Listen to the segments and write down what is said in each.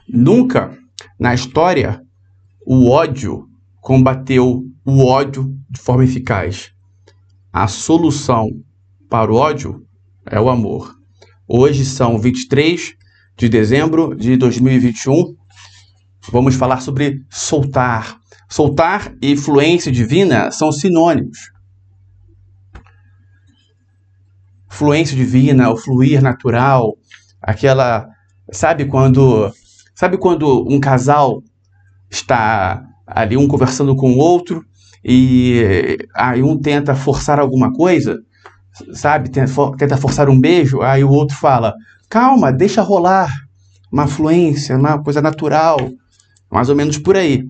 Nunca na história o ódio combateu o ódio de forma eficaz. A solução para o ódio é o amor. Hoje são 23 de dezembro de 2021. Vamos falar sobre soltar. Soltar e fluência divina são sinônimos. Fluência divina, o fluir natural, aquela... Sabe quando um casal está ali, um conversando com o outro, e aí um tenta forçar alguma coisa, sabe? Tenta forçar um beijo, aí o outro fala, calma, deixa rolar, uma fluência, uma coisa natural, mais ou menos por aí.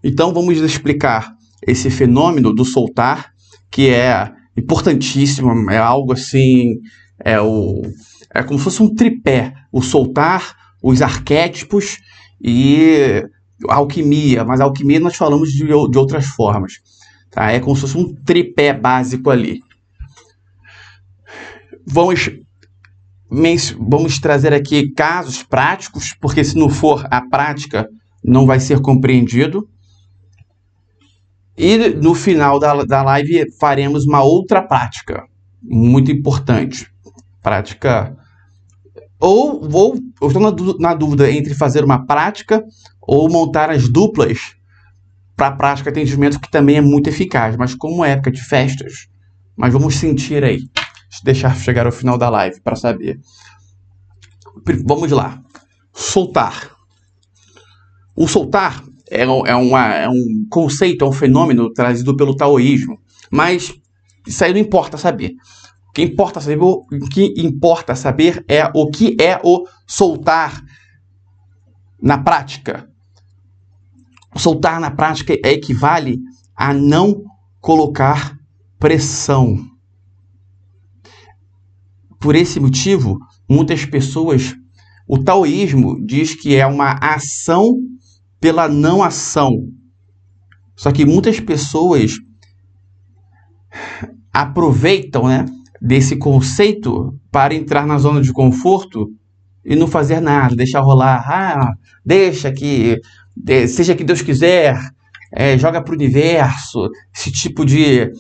Então vamos explicar esse fenômeno do soltar, que é importantíssimo, é algo assim, é como se fosse um tripé, o soltar, os arquétipos e a alquimia, mas a alquimia nós falamos de outras formas, tá? É como se fosse um tripé básico ali. Vamos trazer aqui casos práticos, porque se não for a prática, não vai ser compreendido. E no final da live faremos uma outra prática, muito importante. Prática... eu estou na dúvida entre fazer uma prática ou montar as duplas para a prática de atendimento, que também é muito eficaz, mas como é época de festas, mas vamos sentir aí. Deixar chegar ao final da live para saber. Vamos lá. Soltar. O soltar é um conceito, é um fenômeno trazido pelo taoísmo, mas isso aí não importa saber. O que importa saber é o que é o soltar na prática. Soltar na prática equivale a não colocar pressão. Por esse motivo, muitas pessoas... O taoísmo diz que é uma ação pela não ação. Só que muitas pessoas aproveitam, né, desse conceito para entrar na zona de conforto e não fazer nada, deixar rolar. Deixa que... seja que Deus quiser, joga para o universo, esse tipo de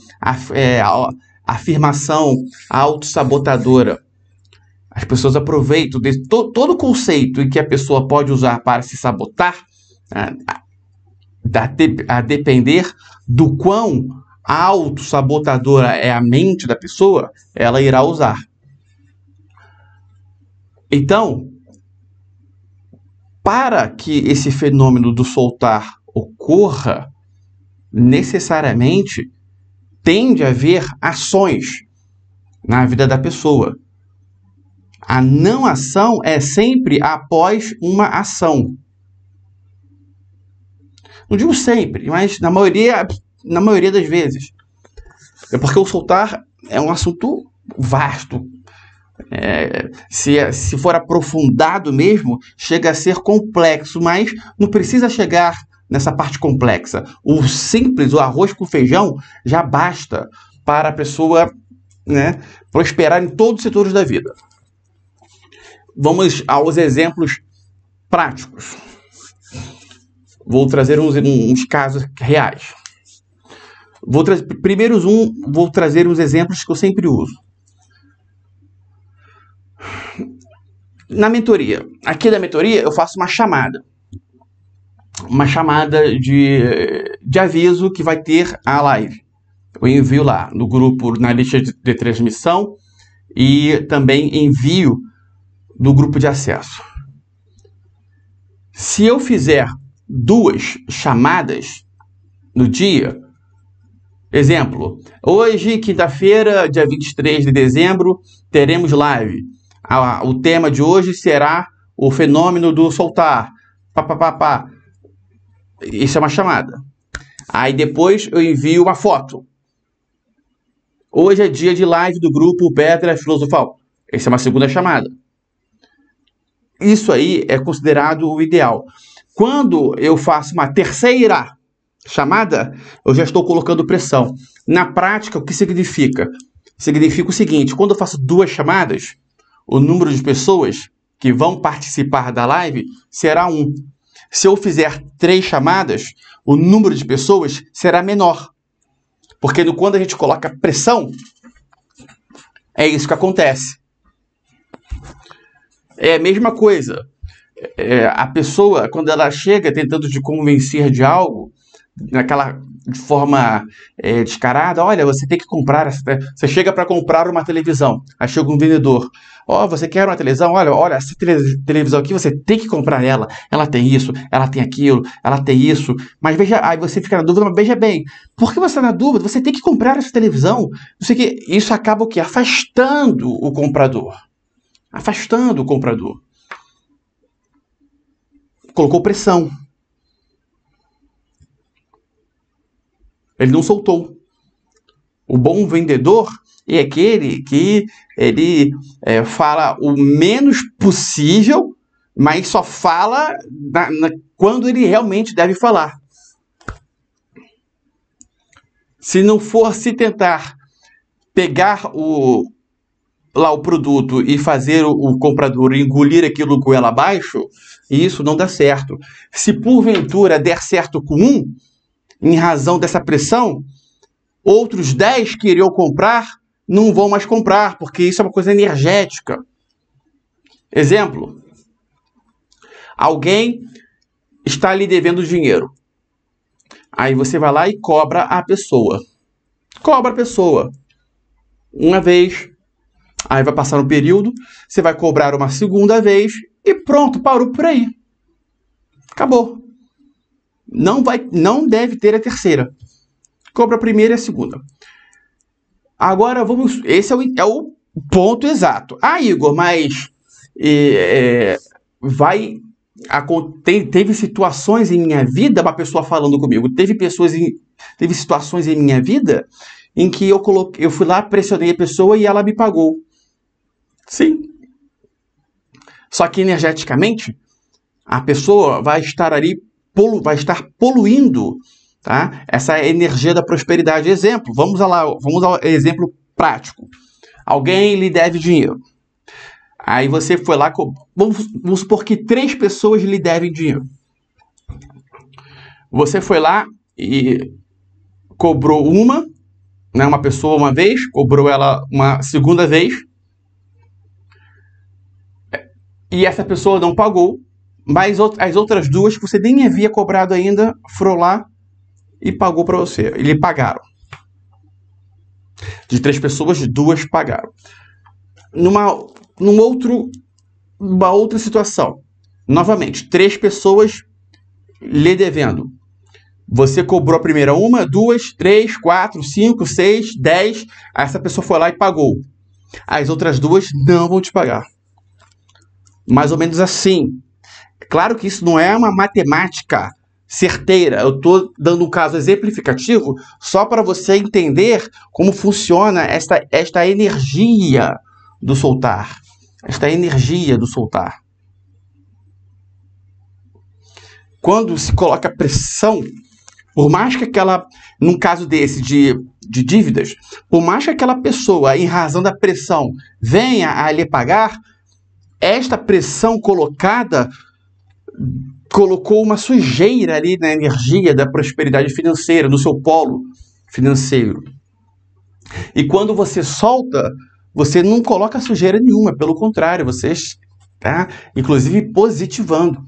afirmação autossabotadora. As pessoas aproveitam todo o conceito em que a pessoa pode usar para se sabotar, a depender do quão autossabotadora é a mente da pessoa, ela irá usar. Então, para que esse fenômeno do soltar ocorra, necessariamente tem de haver ações na vida da pessoa. A não ação é sempre após uma ação. Não digo sempre, mas na maioria das vezes. É porque o soltar é um assunto vasto. Se for aprofundado mesmo, chega a ser complexo, mas não precisa chegar nessa parte complexa. O simples, o arroz com feijão, já basta para a pessoa, né, prosperar em todos os setores da vida. Vamos aos exemplos práticos. Vou trazer uns casos reais. Vou trazer uns exemplos que eu sempre uso. Na mentoria. Aqui da mentoria eu faço uma chamada. Uma chamada de aviso que vai ter a live. Eu envio lá no grupo, na lista de transmissão, e também envio no grupo de acesso. Se eu fizer 2 chamadas no dia, exemplo, hoje, quinta-feira, dia 23 de dezembro, teremos live. O tema de hoje será o fenômeno do soltar. Isso é uma chamada. Aí depois eu envio uma foto. Hoje é dia de live do grupo Pedra Filosofal. Essa é uma segunda chamada. Isso aí é considerado o ideal. Quando eu faço uma terceira chamada, eu já estou colocando pressão. Na prática, o que significa? Significa o seguinte: quando eu faço 2 chamadas, o número de pessoas que vão participar da live será 1. Se eu fizer 3 chamadas, o número de pessoas será menor. Porque quando a gente coloca pressão, é isso que acontece. É a mesma coisa. A pessoa, quando ela chega tentando te convencer de algo, de forma descarada, olha, você tem que comprar, você chega para comprar uma televisão, aí chega um vendedor, você quer uma televisão? Olha, essa televisão aqui, você tem que comprar ela tem isso, ela tem aquilo, ela tem isso, mas veja, aí você fica na dúvida, mas veja bem, por que você está na dúvida? Você tem que comprar essa televisão, não sei o que, isso acaba o quê? Afastando o comprador. Colocou pressão. Ele não soltou. O bom vendedor é aquele que ele fala o menos possível, mas só fala quando ele realmente deve falar. Se não for se tentar pegar o produto e fazer o comprador engolir aquilo com ela abaixo, isso não dá certo. Se porventura der certo com um, em razão dessa pressão, outros 10 que iriam comprar não vão mais comprar, porque isso é uma coisa energética. Exemplo, alguém está lhe devendo dinheiro. Aí você vai lá e cobra a pessoa. Cobra a pessoa. Uma vez, aí vai passar um período, você vai cobrar uma segunda vez e pronto, parou por aí. Acabou. Não deve ter a terceira. Cobra a primeira e a segunda. Agora vamos. Esse é o ponto exato. Igor, mas teve situações em minha vida, uma pessoa falando comigo, teve situações em minha vida em que eu fui lá, pressionei a pessoa e ela me pagou. Sim. Só que energeticamente, a pessoa vai estar ali, vai estar poluindo, tá? Essa energia da prosperidade. Exemplo, vamos ao exemplo prático. Alguém lhe deve dinheiro. Aí você foi lá, vamos supor que 3 pessoas lhe devem dinheiro. Você foi lá e cobrou uma pessoa uma vez, cobrou ela uma segunda vez, e essa pessoa não pagou, mas as outras 2 que você nem havia cobrado ainda foram lá e pagou para você. E lhe pagaram. De 3 pessoas, 2 pagaram. Numa outra situação, novamente, 3 pessoas lhe devendo. Você cobrou a primeira 1, 2, 3, 4, 5, 6, 10. Aí essa pessoa foi lá e pagou. As outras 2 não vão te pagar. Mais ou menos assim. Claro que isso não é uma matemática certeira. Eu estou dando um caso exemplificativo só para você entender como funciona esta energia do soltar. Esta energia do soltar. Quando se coloca pressão, por mais que num caso desse de dívidas, por mais que aquela pessoa, em razão da pressão, venha a lhe pagar, esta pressão colocou uma sujeira ali na energia da prosperidade financeira, no seu polo financeiro. E quando você solta, você não coloca sujeira nenhuma, pelo contrário, você está, inclusive, positivando.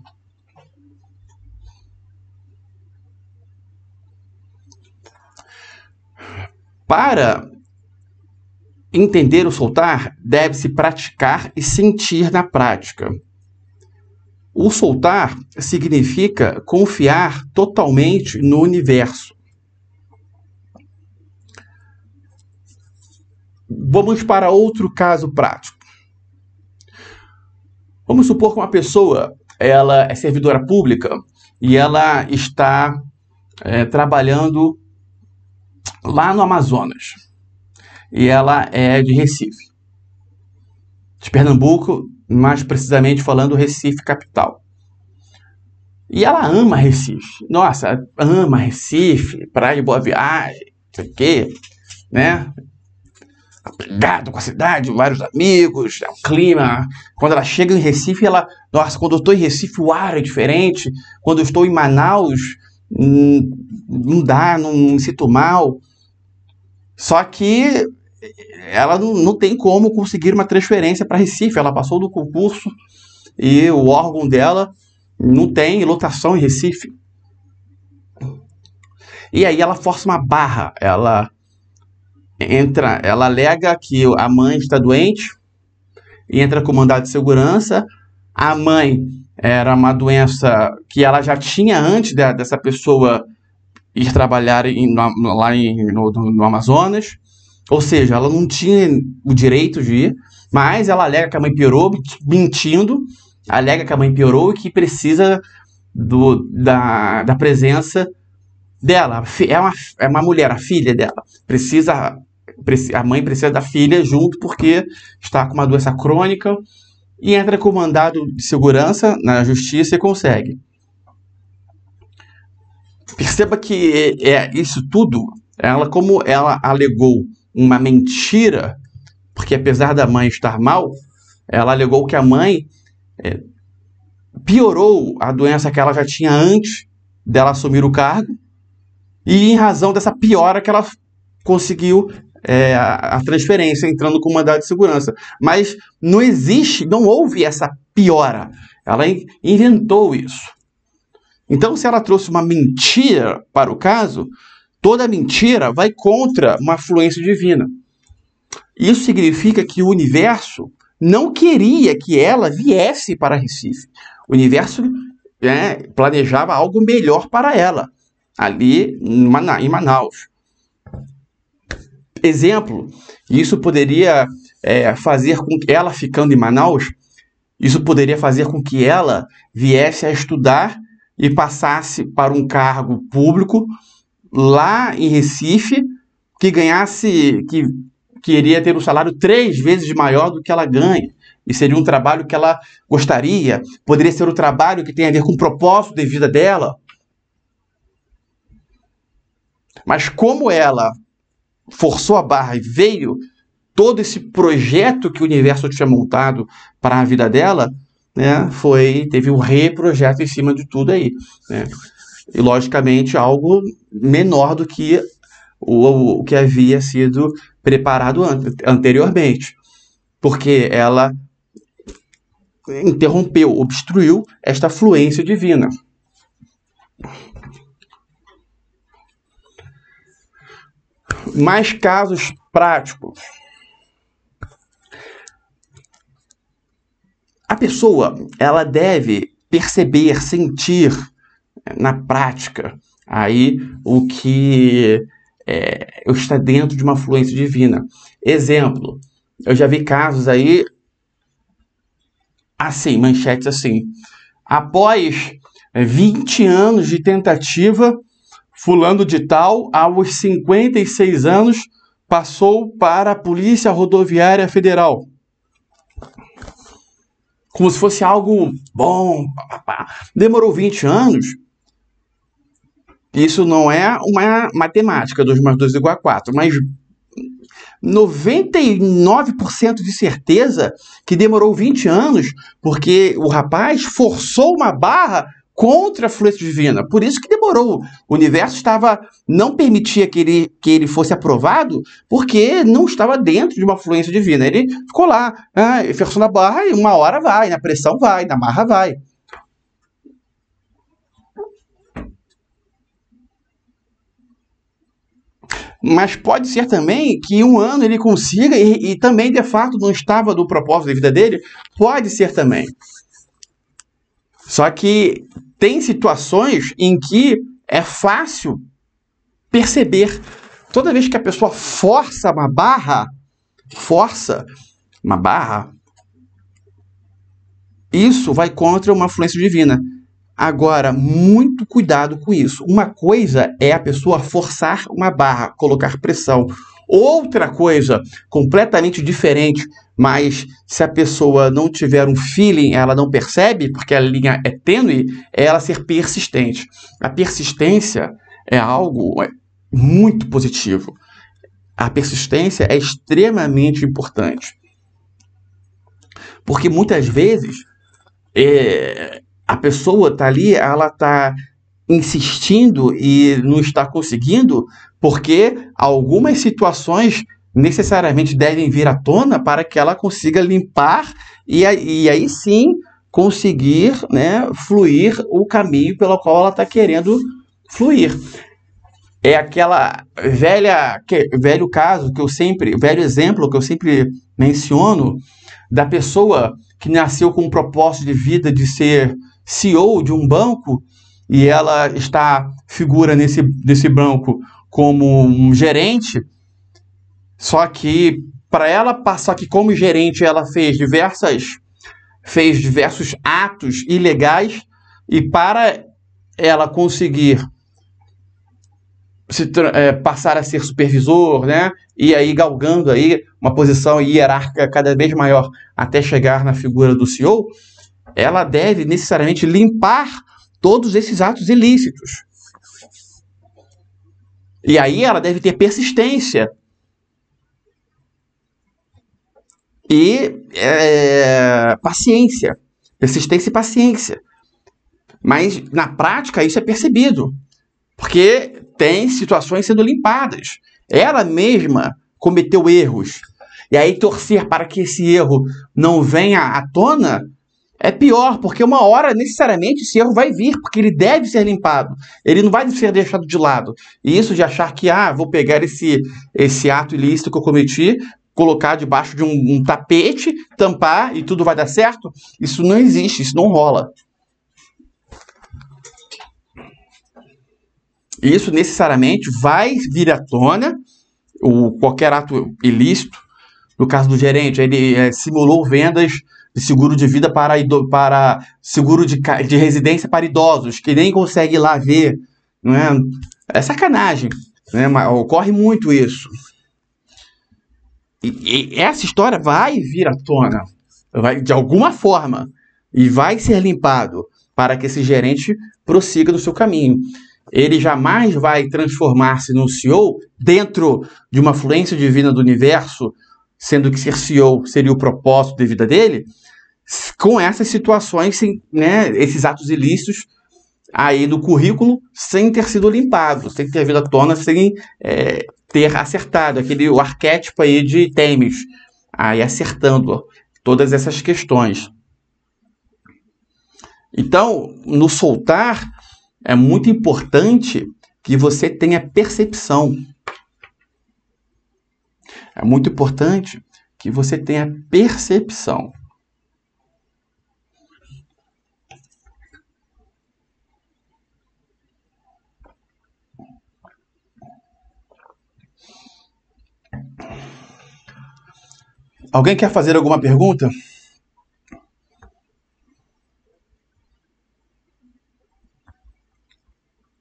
Para entender o soltar, deve-se praticar e sentir na prática. O soltar significa confiar totalmente no universo. Vamos para outro caso prático. Vamos supor que uma pessoa ela é servidora pública e ela está trabalhando lá no Amazonas. E ela é de Recife. De Pernambuco, mais precisamente falando Recife capital. E ela ama Recife. Nossa, ama Recife, praia de Boa Viagem, não sei o quê, né? apegado com a cidade, vários amigos, é um clima. Quando ela chega em Recife, nossa, quando eu estou em Recife o ar é diferente. Quando eu estou em Manaus, não dá, não me sinto mal. Só que ela não tem como conseguir uma transferência para Recife. Ela passou do concurso e o órgão dela não tem lotação em Recife. E aí ela força uma barra. Ela alega que a mãe está doente e entra com mandado de segurança. A mãe era uma doença que ela já tinha antes dessa pessoa ir trabalhar lá no Amazonas. Ou seja, ela não tinha o direito de ir, mas ela alega que a mãe piorou, mentindo, alega que a mãe piorou e que precisa da presença dela. É uma mulher, a filha dela. A mãe precisa da filha junto porque está com uma doença crônica e entra com mandado de segurança na justiça e consegue. Perceba que isso tudo, como ela alegou uma mentira, porque apesar da mãe estar mal, ela alegou que a mãe piorou a doença que ela já tinha antes dela assumir o cargo, e em razão dessa piora que ela conseguiu a transferência, entrando com mandado de segurança. Mas não houve essa piora. Ela inventou isso. Então, se ela trouxe uma mentira para o caso, toda mentira vai contra uma fluência divina. Isso significa que o universo não queria que ela viesse para Recife. O universo planejava algo melhor para ela, ali em Manaus. Exemplo, isso poderia fazer com que ela, ficando em Manaus, isso poderia fazer com que ela viesse a estudar e passasse para um cargo público lá em Recife, que iria ter um salário 3 vezes maior do que ela ganha. E seria um trabalho que ela gostaria, poderia ser um trabalho que tem a ver com o propósito de vida dela. Mas como ela forçou a barra e veio todo esse projeto que o universo tinha montado para a vida dela, teve um reprojeto em cima de tudo aí, né? E logicamente algo menor do que o que havia sido preparado anteriormente, porque ela interrompeu, obstruiu esta fluência divina. Mais casos práticos. A pessoa, ela deve perceber, sentir na prática aí o que está dentro de uma fluência divina. Exemplo, eu já vi casos aí assim, manchetes assim: após 20 anos de tentativa, fulano de tal, aos 56 anos, passou para a Polícia Rodoviária Federal. Como se fosse algo bom. Demorou 20 anos. Isso não é uma matemática, 2 mais 2 igual a 4, mas 99% de certeza que demorou 20 anos, porque o rapaz forçou uma barra contra a fluência divina. Por isso que demorou. O universo não permitia que ele fosse aprovado, porque não estava dentro de uma fluência divina. Ele ficou lá, forçando a barra, e uma hora vai, na pressão vai, na marra vai. Mas pode ser também que um ano ele consiga e também, de fato, não estava do propósito da vida dele. Pode ser também. Só que tem situações em que é fácil perceber. Toda vez que a pessoa força uma barra, isso vai contra uma fluência divina. Agora, muito cuidado com isso. Uma coisa é a pessoa forçar uma barra, colocar pressão. Outra coisa, completamente diferente, mas se a pessoa não tiver um feeling, ela não percebe, porque a linha é tênue, é ela ser persistente. A persistência é algo muito positivo. a persistência é extremamente importante. Porque muitas vezes a pessoa está ali, ela está insistindo e não está conseguindo, porque algumas situações necessariamente devem vir à tona para que ela consiga limpar e aí sim conseguir, né, fluir o caminho pelo qual ela está querendo fluir. É aquela velho caso que eu sempre, velho exemplo que eu sempre menciono, da pessoa que nasceu com um propósito de vida de ser CEO de um banco e ela figura nesse banco como um gerente, só que para ela passar que como gerente ela fez diversos atos ilegais e para ela conseguir passar a ser supervisor, né? E aí galgando aí uma posição hierárquica cada vez maior até chegar na figura do CEO, ela deve necessariamente limpar todos esses atos ilícitos. E aí ela deve ter persistência. E paciência. Persistência e paciência. Mas na prática isso é percebido. Porque tem situações sendo limpadas. Ela mesma cometeu erros. E aí torcer para que esse erro não venha à tona é pior, porque uma hora necessariamente esse erro vai vir, porque ele deve ser limpado. Ele não vai ser deixado de lado. E isso de achar que, vou pegar esse ato ilícito que eu cometi, colocar debaixo de um tapete, tampar e tudo vai dar certo, isso não existe, isso não rola. Isso necessariamente vai vir à tona, qualquer ato ilícito. No caso do gerente, ele simulou vendas de seguro de vida para seguro de residência para idosos, que nem consegue ir lá ver. Não é? É sacanagem. Né? Mas ocorre muito isso. E essa história vai vir à tona, de alguma forma, e vai ser limpado para que esse gerente prossiga no seu caminho. Ele jamais vai transformar-se num CEO dentro de uma fluência divina do universo, sendo que ser CEO seria o propósito de vida dele, com essas situações, né, esses atos ilícitos aí no currículo, sem ter sido limpado, sem ter vindo à tona, sem ter acertado, o arquétipo aí de Têmis, aí acertando todas essas questões. Então, no soltar, é muito importante que você tenha percepção. É muito importante que você tenha percepção. Alguém quer fazer alguma pergunta?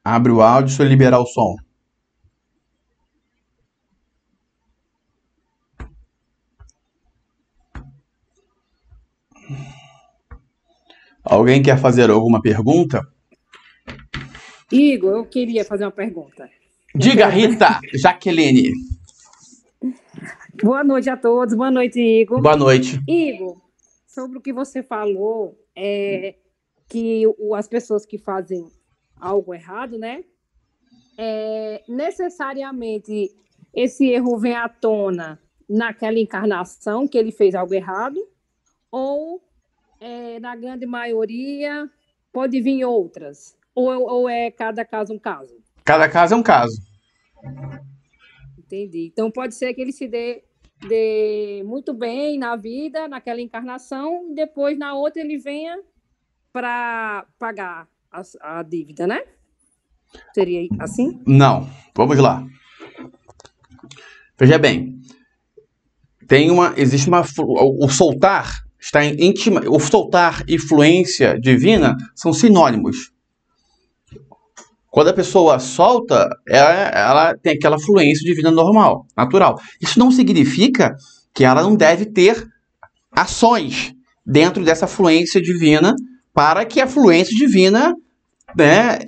Abre o áudio, deixa eu liberar o som. Alguém quer fazer alguma pergunta? Igor, eu queria fazer uma pergunta. Diga, Rita, Jaqueline. Boa noite a todos, boa noite, Igor. Boa noite. Igor, sobre o que você falou, que as pessoas que fazem algo errado, né? Necessariamente esse erro vem à tona naquela encarnação que ele fez algo errado, ou na grande maioria pode vir outras, ou é cada caso um caso? Cada caso é um caso. Entendi. Então pode ser que ele se dê muito bem na vida, naquela encarnação, e depois na outra ele venha para pagar a dívida, né? Seria assim? Não. Vamos lá. Veja bem. O soltar está em íntima. O soltar e fluência divina são sinônimos. Quando a pessoa solta, ela tem aquela fluência divina normal, natural. Isso não significa que ela não deve ter ações dentro dessa fluência divina para que a fluência divina, né,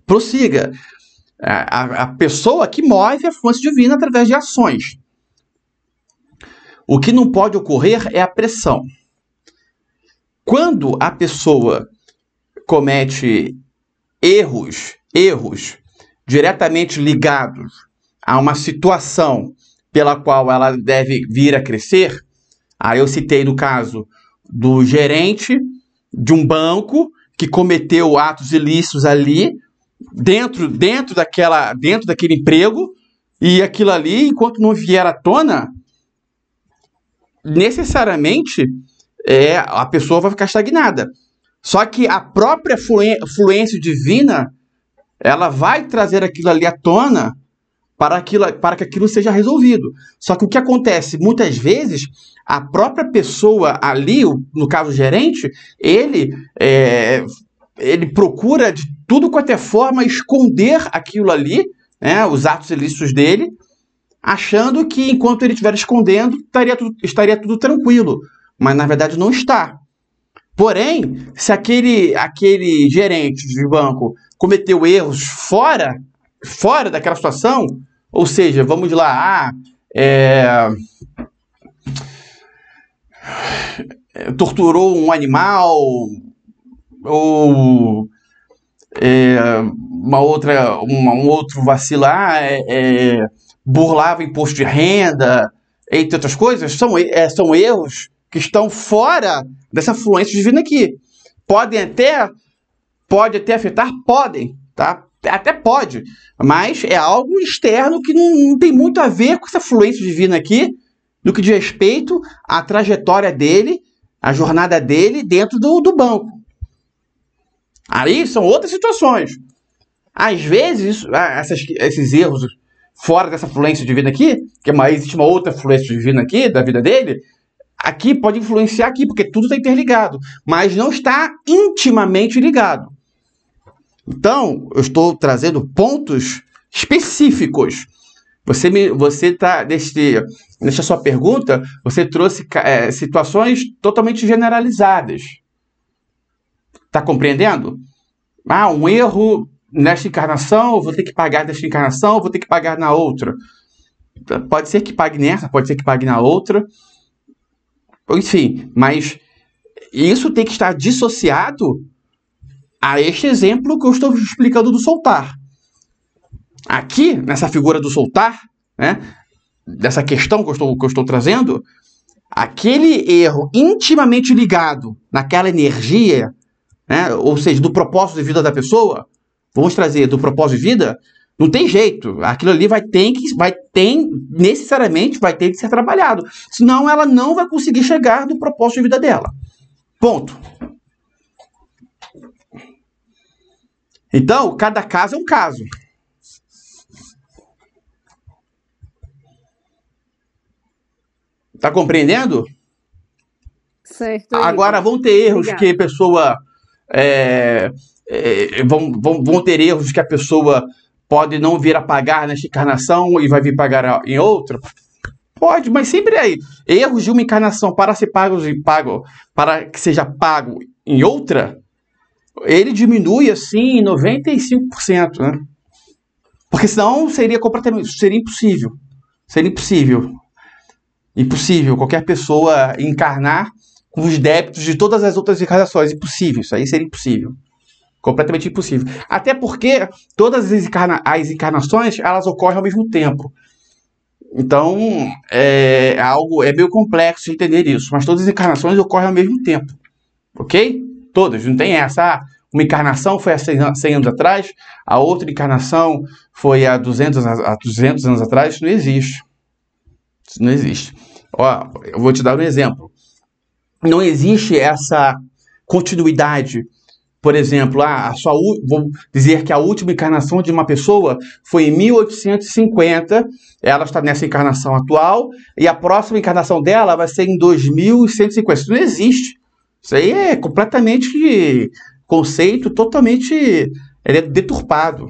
prossiga. A pessoa que move a fluência divina através de ações. O que não pode ocorrer é a pressão. Quando a pessoa comete erros diretamente ligados a uma situação pela qual ela deve vir a crescer, aí eu citei no caso do gerente de um banco que cometeu atos ilícitos ali dentro daquele emprego, e aquilo ali, enquanto não vier à tona, necessariamente a pessoa vai ficar estagnada. Só que a própria fluência divina, ela vai trazer aquilo ali à tona para que aquilo seja resolvido. Só que o que acontece, muitas vezes, a própria pessoa ali, no caso o gerente, ele procura de tudo quanto é forma esconder aquilo ali, né, os atos ilícitos dele, achando que enquanto ele estiver escondendo, estaria tudo tranquilo. Mas na verdade não está. Porém, se aquele gerente de banco cometeu erros fora daquela situação, ou seja, vamos lá, torturou um animal, ou um outro vacilar, burlava imposto de renda, entre outras coisas, são erros que estão fora dessa fluência divina aqui. Pode até afetar? Podem, tá? Até pode, mas é algo externo que não tem muito a ver com essa fluência divina aqui, no que diz respeito à trajetória dele, à jornada dele dentro do banco. Aí são outras situações. Às vezes, esses erros fora dessa fluência divina aqui, existe uma outra fluência divina aqui, da vida dele, aqui pode influenciar aqui, porque tudo está interligado, mas não está intimamente ligado. Então, eu estou trazendo pontos específicos. Você está, nessa sua pergunta, você trouxe situações totalmente generalizadas. Está compreendendo? Um erro nesta encarnação, eu vou ter que pagar nesta encarnação, eu vou ter que pagar na outra. Pode ser que pague nessa, pode ser que pague na outra. Enfim, mas isso tem que estar dissociado a este exemplo que eu estou explicando do soltar. Aqui, nessa figura do soltar, né, dessa questão que eu estou trazendo, aquele erro intimamente ligado naquela energia, né, ou seja, do propósito de vida da pessoa, vamos trazer do propósito de vida, não tem jeito. Aquilo ali necessariamente vai ter que ser trabalhado. Senão ela não vai conseguir chegar no propósito de vida dela. Ponto. Então, cada caso é um caso. Tá compreendendo? Certo. Agora, vão ter erros que a pessoa... vão ter erros que a pessoa pode não vir a pagar nesta encarnação e vai vir pagar em outra? Pode, mas sempre aí. Erros de uma encarnação para ser para que seja pago em outra, ele diminui assim 95%, né? Porque senão seria impossível. Seria impossível. Impossível qualquer pessoa encarnar com os débitos de todas as outras encarnações. Impossível. Isso aí seria impossível. Completamente impossível. Até porque todas as encarnações, elas ocorrem ao mesmo tempo. Então, é meio complexo de entender isso. Mas todas as encarnações ocorrem ao mesmo tempo. Ok? Todas. Não tem essa. Uma encarnação foi há 100 anos atrás, a outra encarnação foi há 200 anos atrás. Isso não existe. Isso não existe. Ó, eu vou te dar um exemplo. Não existe essa continuidade. Por exemplo, vou dizer que a última encarnação de uma pessoa foi em 1850, ela está nessa encarnação atual, e a próxima encarnação dela vai ser em 2150. Isso não existe. Isso aí é completamente conceito, totalmente deturpado.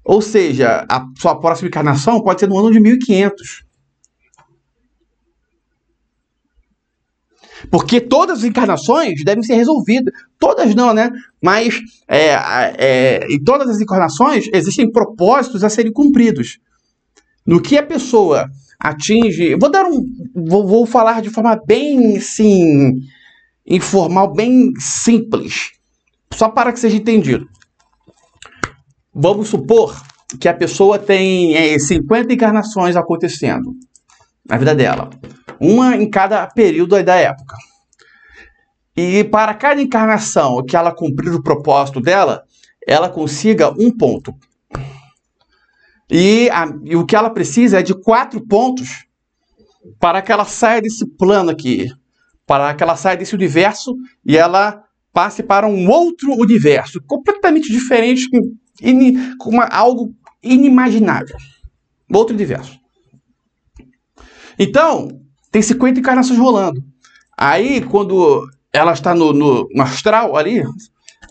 Ou seja, a sua próxima encarnação pode ser no ano de 1500. Porque todas as encarnações devem ser resolvidas. Todas não, né? Mas em todas as encarnações existem propósitos a serem cumpridos. No que a pessoa atinge... Vou falar de forma bem, assim, informal, bem simples. Só para que seja entendido. Vamos supor que a pessoa tem 50 encarnações acontecendo na vida dela. Uma em cada período da época. E para cada encarnação que ela cumprir o propósito dela, ela consiga um ponto. E o que ela precisa é de 4 pontos para que ela saia desse plano aqui. Para que ela saia desse universo e ela passe para um outro universo. Completamente diferente, com algo inimaginável. Outro universo. Então, tem 50 encarnações rolando. Aí, quando ela está no astral ali,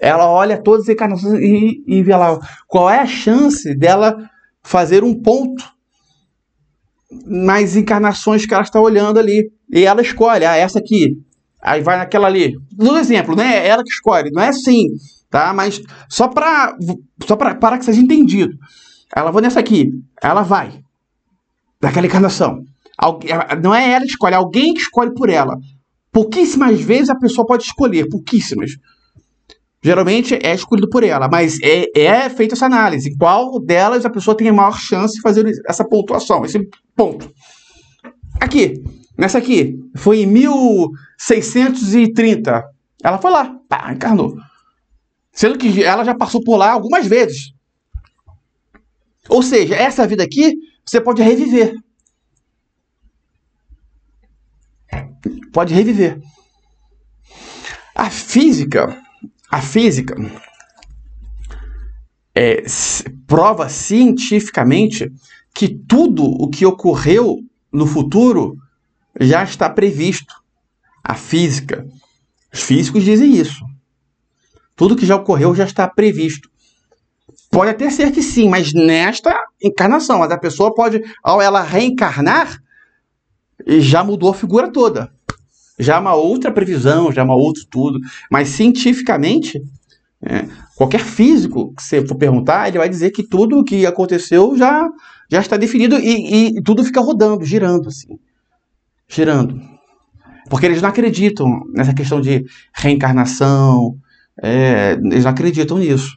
ela olha todas as encarnações e vê lá qual é a chance dela fazer um ponto nas encarnações que ela está olhando ali. E ela escolhe, essa aqui. Aí vai naquela ali. No exemplo, né? É ela que escolhe. Não é assim, tá? Mas só para que seja entendido. Ela vai nessa aqui. Ela vai. Daquela encarnação. Não é ela que escolhe, é alguém que escolhe por ela. Pouquíssimas vezes a pessoa pode escolher, pouquíssimas. Geralmente é escolhido por ela, mas é feita essa análise. Em qual delas a pessoa tem a maior chance de fazer essa pontuação, esse ponto. Aqui, nessa aqui, foi em 1630. Ela foi lá, pá, encarnou. Sendo que ela já passou por lá algumas vezes. Ou seja, essa vida aqui, você pode reviver. Pode reviver. A física prova cientificamente que tudo o que ocorreu no futuro já está previsto. A física. Os físicos dizem isso. Tudo que já ocorreu já está previsto. Pode até ser que sim, mas nesta encarnação. Mas a pessoa pode, ao ela reencarnar, já mudou a figura toda. Já é uma outra previsão, já é uma outra tudo. Mas cientificamente, qualquer físico que você for perguntar, ele vai dizer que tudo o que aconteceu já está definido e tudo fica rodando, girando assim. Girando. Porque eles não acreditam nessa questão de reencarnação. Eles não acreditam nisso.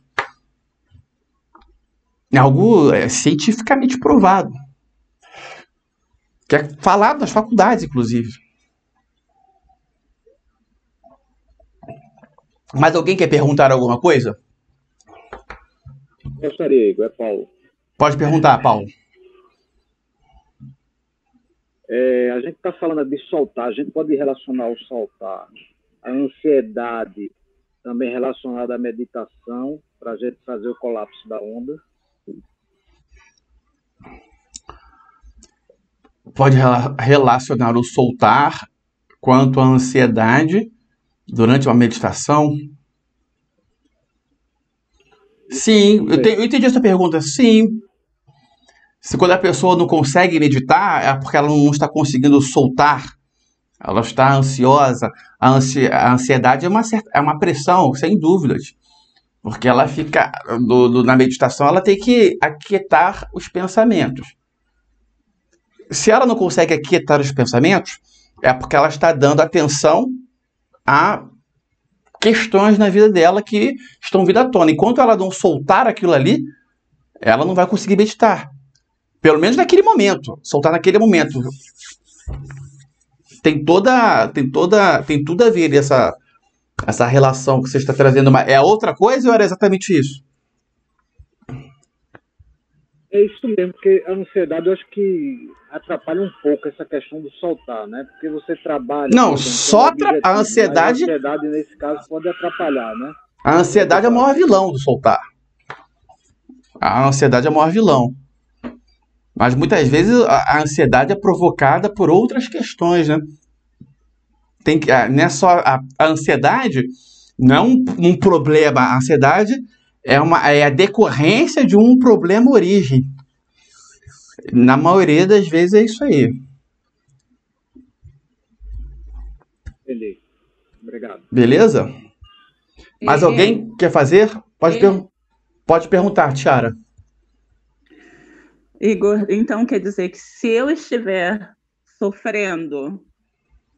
É algo cientificamente provado. Que é falado nas faculdades, inclusive. Mas alguém quer perguntar alguma coisa? Gostaria, Igor. É Paulo. Pode perguntar, Paulo. A gente está falando de soltar. A gente pode relacionar o soltar, a ansiedade, também relacionada à meditação, para a gente fazer o colapso da onda. Pode relacionar o soltar quanto à ansiedade durante uma meditação? Sim, eu entendi essa pergunta. Sim. Se quando a pessoa não consegue meditar, é porque ela não está conseguindo soltar. Ela está ansiosa. A ansiedade é uma pressão, sem dúvidas. Porque ela fica... na meditação, ela tem que aquietar os pensamentos. Se ela não consegue aquietar os pensamentos, é porque ela está dando atenção a questões na vida dela que estão vindo à tona. Enquanto ela não soltar aquilo ali, ela não vai conseguir meditar. Pelo menos naquele momento. Soltar naquele momento. Tem tudo a ver essa relação que você está trazendo. É outra coisa ou era exatamente isso? É isso mesmo, porque a ansiedade eu acho que atrapalha um pouco essa questão do soltar, né? Porque você trabalha... Não, só a ansiedade... A ansiedade, nesse caso, pode atrapalhar, né? A ansiedade é o maior vilão do soltar. A ansiedade é o maior vilão. Mas muitas vezes a ansiedade é provocada por outras questões, né? Não é só a ansiedade, não é um problema. A ansiedade é a decorrência de um problema origem. Na maioria das vezes é isso aí. Entendi. Obrigado. Beleza? Mais alguém quer fazer? Pode perguntar, Tiara. Igor, então quer dizer que se eu estiver sofrendo,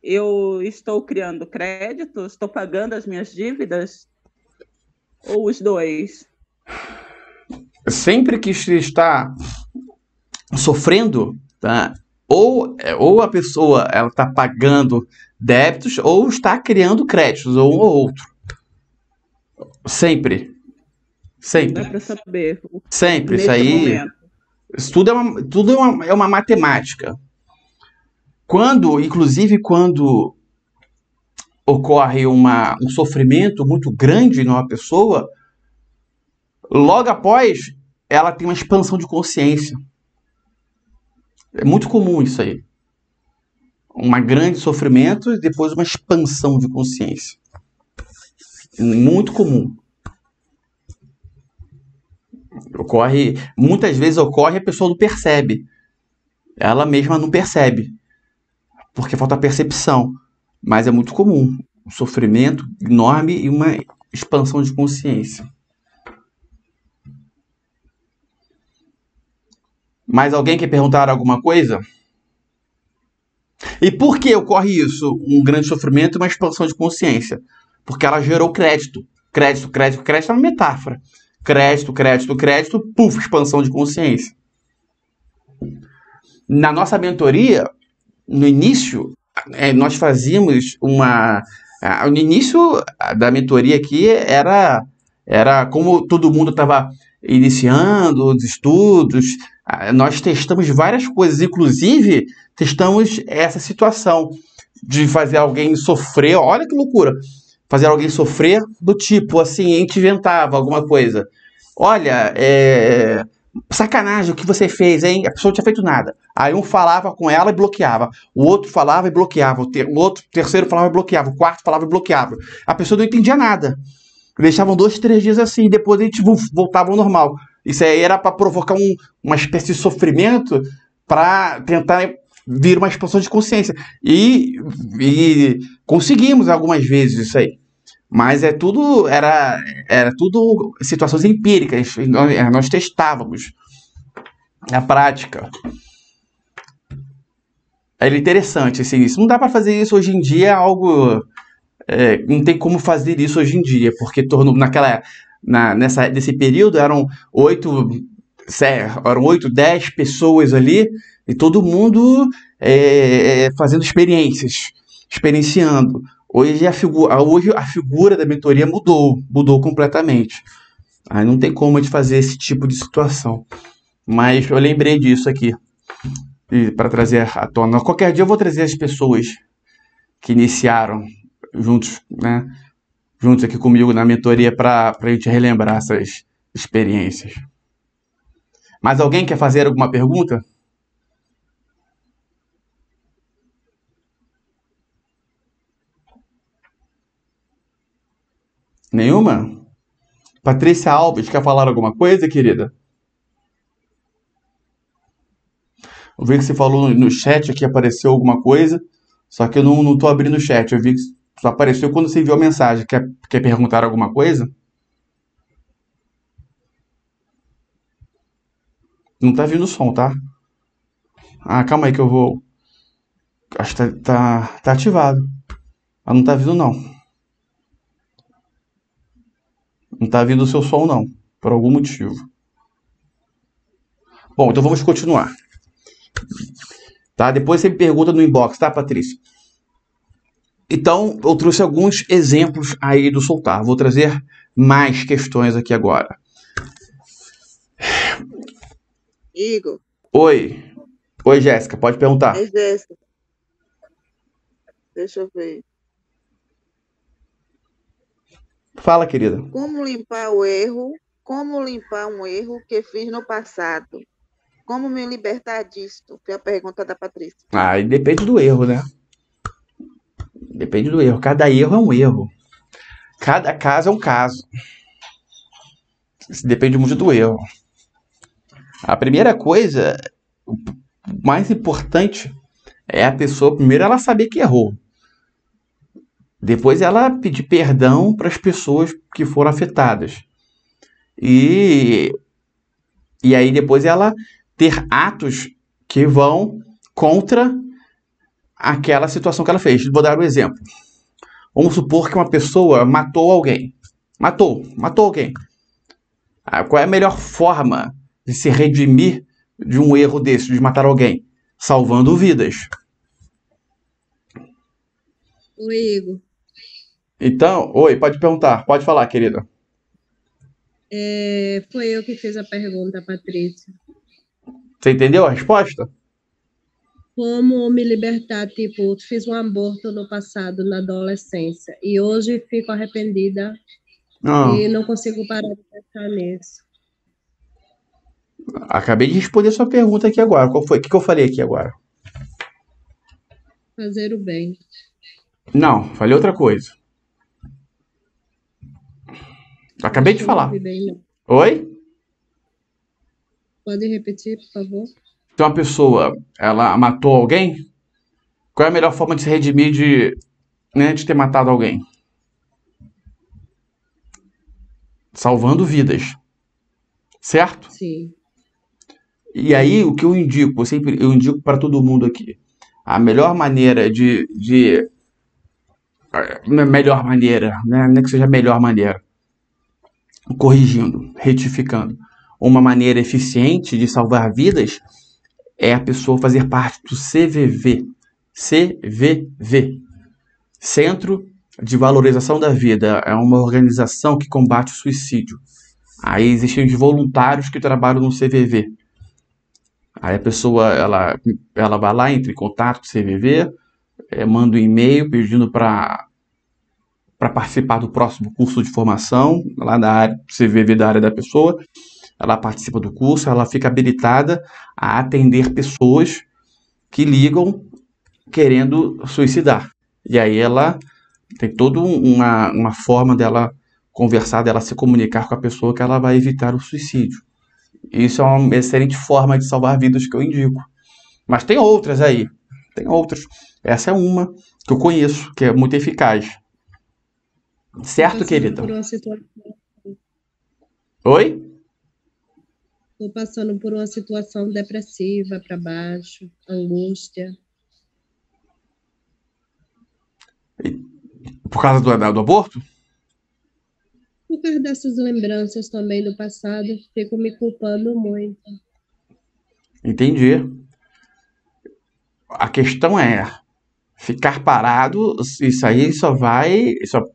eu estou criando crédito? Estou pagando as minhas dívidas? Ou os dois? Sempre que está sofrendo, tá? Ou a pessoa ela está pagando débitos ou está criando créditos, ou um ou outro. Sempre. Sempre. Dá para saber. Sempre. Isso Nesse aí. momento. Isso tudo é uma matemática. Inclusive, quando ocorre um sofrimento muito grande numa pessoa, logo após, ela tem uma expansão de consciência. É muito comum isso aí. Um grande sofrimento e depois uma expansão de consciência. Muito comum. Muitas vezes ocorre e a pessoa não percebe. Ela mesma não percebe. Porque falta percepção. Mas é muito comum. Um sofrimento enorme e uma expansão de consciência. Mais alguém quer perguntar alguma coisa? E por que ocorre isso? Um grande sofrimento e uma expansão de consciência. Porque ela gerou crédito. Crédito é uma metáfora. Crédito, puf, expansão de consciência. Na nossa mentoria, no início, nós fazíamos no início da mentoria aqui era como todo mundo estava iniciando os estudos, nós testamos várias coisas, inclusive testamos essa situação de fazer alguém sofrer, olha que loucura, fazer alguém sofrer do tipo, assim, a gente inventava alguma coisa. Olha, sacanagem o que você fez, hein? A pessoa não tinha feito nada. Aí um falava com ela e bloqueava. O outro falava e bloqueava. O terceiro falava e bloqueava. O quarto falava e bloqueava. A pessoa não entendia nada. Deixavam 2, 3 dias assim. E depois a gente voltava ao normal. Isso aí era para provocar uma espécie de sofrimento para tentar vir uma expansão de consciência. E conseguimos algumas vezes isso aí. Mas era tudo situações empíricas. Nós testávamos na prática. Era interessante assim, isso. Não dá para fazer isso hoje em dia, é algo. Não tem como fazer isso hoje em dia, porque tornou nesse período eram 8, 10 pessoas ali, e todo mundo fazendo experienciando. Hoje a figura da mentoria mudou completamente. Aí não tem como a gente fazer esse tipo de situação. Mas eu lembrei disso aqui, para trazer à tona. Qualquer dia eu vou trazer as pessoas que iniciaram juntos, né? Juntos aqui comigo na mentoria para a gente relembrar essas experiências. Mas alguém quer fazer alguma pergunta? Nenhuma? Patrícia Alves, quer falar alguma coisa, querida? Eu vi que você falou no chat aqui, apareceu alguma coisa, só que eu não tô abrindo o chat. Eu vi que só apareceu quando você enviou a mensagem. Quer perguntar alguma coisa? Não tá vindo o som, tá? Ah, calma aí que eu vou... Acho que tá ativado. Mas não tá vindo, não. Não tá vindo o seu som, não. Por algum motivo. Bom, então vamos continuar. Tá? Depois você me pergunta no inbox, tá, Patrícia? Então, eu trouxe alguns exemplos aí do soltar. Vou trazer mais questões aqui agora. Igor. Oi, Jéssica, pode perguntar. É Jéssica. Deixa eu ver. Fala, querida. Como limpar o erro? Como limpar um erro que fiz no passado? Como me libertar disto? Foi a pergunta da Patrícia. Ah, depende do erro, né? Depende do erro. Cada erro é um erro. Cada caso é um caso. Isso depende muito do erro. A primeira coisa, o mais importante, é a pessoa, primeiro, ela saber que errou. Depois ela pedir perdão para as pessoas que foram afetadas. E, e aí depois ela ter atos que vão contra aquela situação que ela fez. Vou dar um exemplo. Vamos supor que uma pessoa matou alguém. Matou alguém. Qual é a melhor forma de se redimir de um erro desse, de matar alguém? Salvando vidas. Oi, Igor. Então, oi, pode perguntar. Pode falar, querida. Foi eu que fiz a pergunta, Patrícia. Você entendeu a resposta? Como me libertar? Tipo, fiz um aborto no passado, na adolescência, e hoje fico arrependida e não consigo parar de pensar nisso. Acabei de responder a sua pergunta aqui agora. Qual foi? O que eu falei aqui agora? Fazer o bem. Não, falei outra coisa. Acabei de falar. Bem, não. Oi? Pode repetir, por favor? Então uma pessoa, ela matou alguém? Qual é a melhor forma de se redimir de ter matado alguém? Salvando vidas. Certo? Sim. E aí, o que eu indico, eu indico para todo mundo aqui, a melhor maneira melhor maneira, né? Não é que seja a melhor maneira, corrigindo, retificando, uma maneira eficiente de salvar vidas é a pessoa fazer parte do CVV. CVV. Centro de Valorização da Vida. É uma organização que combate o suicídio. Aí existem os voluntários que trabalham no CVV. Aí a pessoa, ela vai lá, entra em contato com o CVV, manda um e-mail pedindo para participar do próximo curso de formação, lá da área, CVV da área da pessoa. Ela participa do curso, ela fica habilitada a atender pessoas que ligam querendo suicidar. E aí ela tem toda uma forma dela conversar, dela se comunicar com a pessoa que ela vai evitar o suicídio. Isso é uma excelente forma de salvar vidas que eu indico. Mas tem outras aí. Tem outras. Essa é uma que eu conheço, que é muito eficaz. Certo, querida? Oi? Estou passando por uma situação depressiva, para baixo, angústia. Por causa do aborto? Por causa dessas lembranças também do passado, fico me culpando muito. Entendi. A questão é ficar parado, isso aí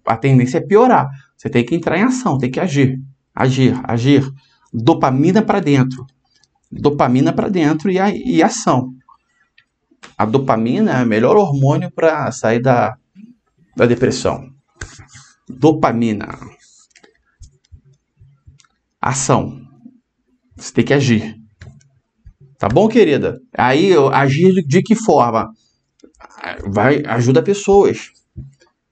a tendência é piorar. Você tem que entrar em ação, tem que agir. Agir. Dopamina para dentro. Dopamina para dentro e ação. A dopamina é o melhor hormônio para sair da depressão. Dopamina. Ação. Você tem que agir. Tá bom, querida? Aí, agir de que forma? Ajuda pessoas.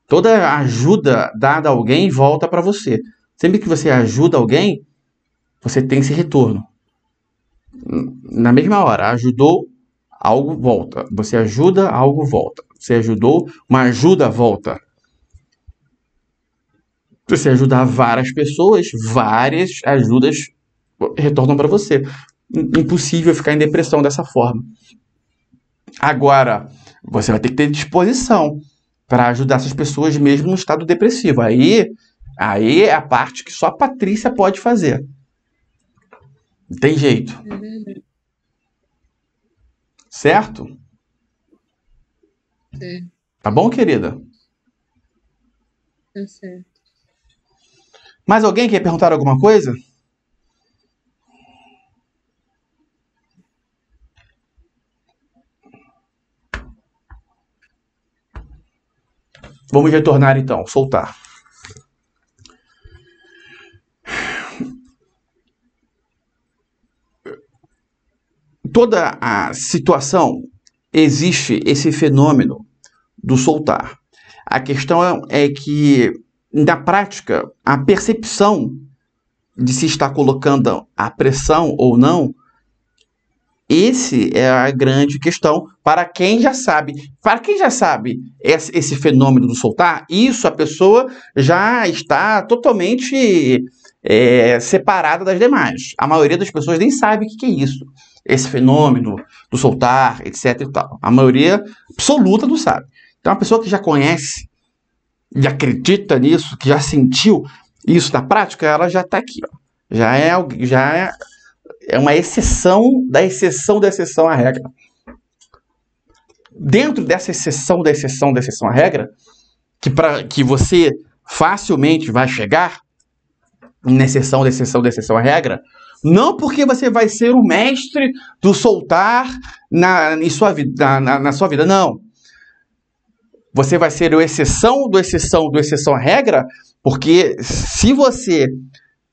Toda ajuda dada a alguém volta para você. Sempre que você ajuda alguém, você tem esse retorno. Na mesma hora, ajudou, algo volta. Você ajuda, algo volta. Você ajudou, uma ajuda volta. Se você ajudar várias pessoas, várias ajudas retornam para você. Impossível ficar em depressão dessa forma. Agora, você vai ter que ter disposição para ajudar essas pessoas mesmo no estado depressivo. Aí é a parte que só a Patrícia pode fazer. Não tem jeito. É verdade. Certo? Certo. Tá bom, querida? Tá certo. Mais alguém quer perguntar alguma coisa? Vamos retornar então, soltar. Toda a situação existe esse fenômeno do soltar. A questão é que, na prática, a percepção de se estar colocando a pressão ou não, Esse é a grande questão para quem já sabe. Para quem já sabe esse fenômeno do soltar, isso a pessoa já está totalmente separada das demais. A maioria das pessoas nem sabe o que é isso. Esse fenômeno do soltar, etc e tal. A maioria absoluta não sabe. Então, a pessoa que já conhece e acredita nisso, que já sentiu isso na prática, ela já está aqui. Ó. Já é uma exceção da exceção da exceção à regra. Dentro dessa exceção da exceção da exceção à regra, que você facilmente vai chegar na exceção da exceção da exceção à regra, não porque você vai ser o mestre do soltar na sua vida, não. Você vai ser o exceção do exceção do exceção à regra, porque se você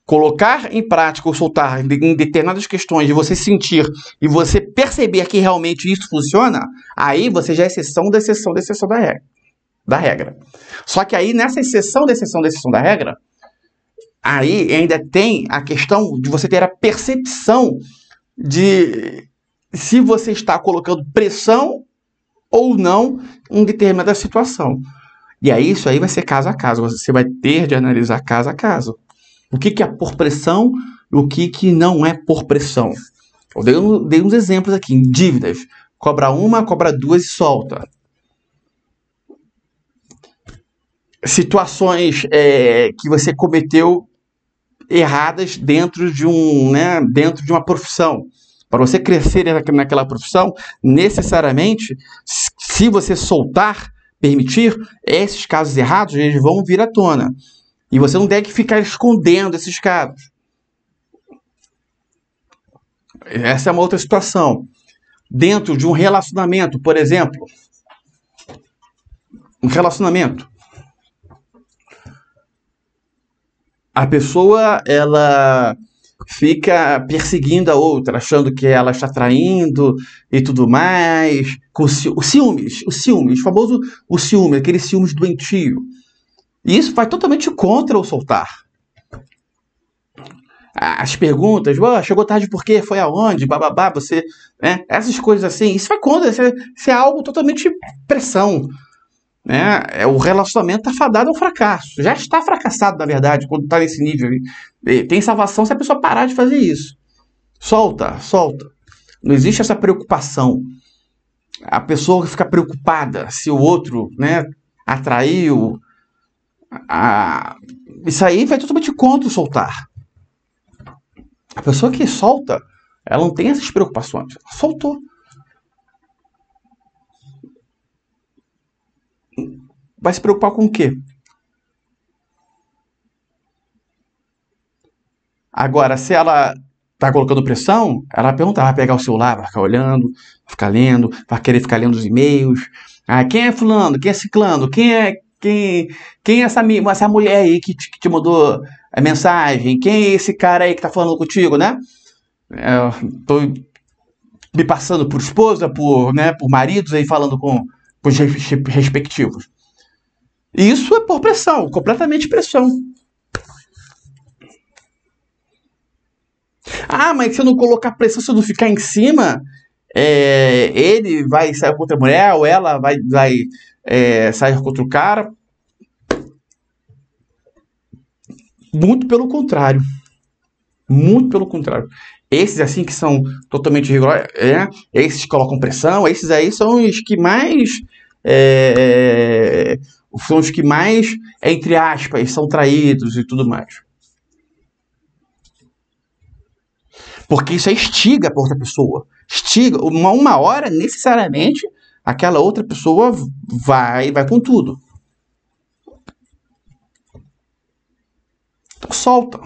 colocar em prática ou soltar em determinadas questões e você sentir e você perceber que realmente isso funciona, aí você já é exceção da exceção da exceção da regra. Só que aí nessa exceção da exceção da exceção da regra, aí ainda tem a questão de você ter a percepção de se você está colocando pressão ou não em determinada situação. E aí isso aí vai ser caso a caso. Você vai ter de analisar caso a caso. O que é por pressão e o que não é por pressão. Eu dei uns exemplos aqui. Em dívidas. Cobra uma, cobra duas e solta. Situações que você cometeu erradas dentro de uma profissão. Para você crescer naquela profissão, necessariamente, se você soltar, permitir, esses casos errados, eles vão vir à tona. E você não deve ficar escondendo esses casos. Essa é uma outra situação. Dentro de um relacionamento, por exemplo, um relacionamento, a pessoa, ela fica perseguindo a outra, achando que ela está traindo e tudo mais, com o ciúmes, o famoso ciúme, aquele ciúmes doentio. E isso vai totalmente contra o soltar. As perguntas, chegou tarde por quê? Foi aonde? Bababá, você... Né? Essas coisas assim, isso vai contra, isso é algo totalmente pressão. Né? O relacionamento está fadado ao fracasso. Já está fracassado, na verdade, quando está nesse nível. Tem salvação se a pessoa parar de fazer isso. Solta. Não existe essa preocupação. A pessoa fica preocupada se o outro, né, atraiu. Isso aí vai totalmente contra o soltar. A pessoa que solta, ela não tem essas preocupações. Ela soltou. Vai se preocupar com o quê? Agora, se ela está colocando pressão, ela vai perguntar, vai pegar o celular, vai ficar olhando, ficar lendo, vai querer ficar lendo os e-mails. Quem é fulano? Quem é ciclano? Quem é essa mulher aí que te mandou a mensagem? Quem é esse cara aí que está falando contigo, né? Estou me passando por esposa, por maridos aí falando com os respectivos. Isso é por pressão, completamente pressão. Mas se eu não colocar pressão, se eu não ficar em cima, ele vai sair contra a mulher, ou ela vai sair contra o cara. Muito pelo contrário. Muito pelo contrário. Esses assim que são totalmente rigorosos, esses que colocam pressão, esses aí são os que mais... são os que mais, entre aspas, são traídos e tudo mais. Porque isso aí instiga para outra pessoa. Instiga. Uma hora, necessariamente, aquela outra pessoa vai com tudo. Solta.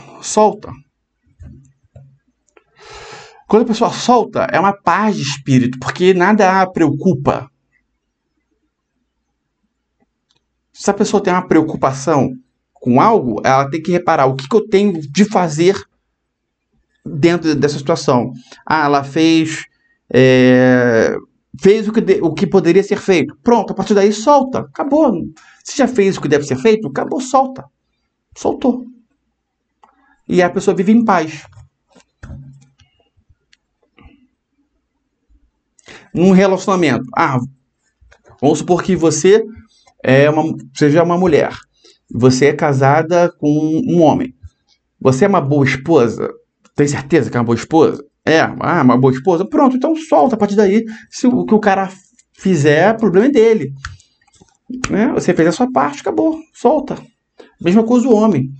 Quando a pessoa solta, é uma paz de espírito, porque nada a preocupa. Se a pessoa tem uma preocupação com algo, ela tem que reparar o que eu tenho de fazer dentro dessa situação. Ela fez o que poderia ser feito. Pronto, a partir daí solta. Acabou. Se já fez o que deve ser feito, acabou, solta. Soltou. E a pessoa vive em paz. num relacionamento. Vamos supor que você seja uma mulher. Você é casada com um homem. Você é uma boa esposa? Tem certeza que é uma boa esposa? Uma boa esposa? Pronto, então solta. A partir daí, se o que o cara fizer, o problema é dele. Né? Você fez a sua parte, acabou. Solta. Mesma coisa o homem.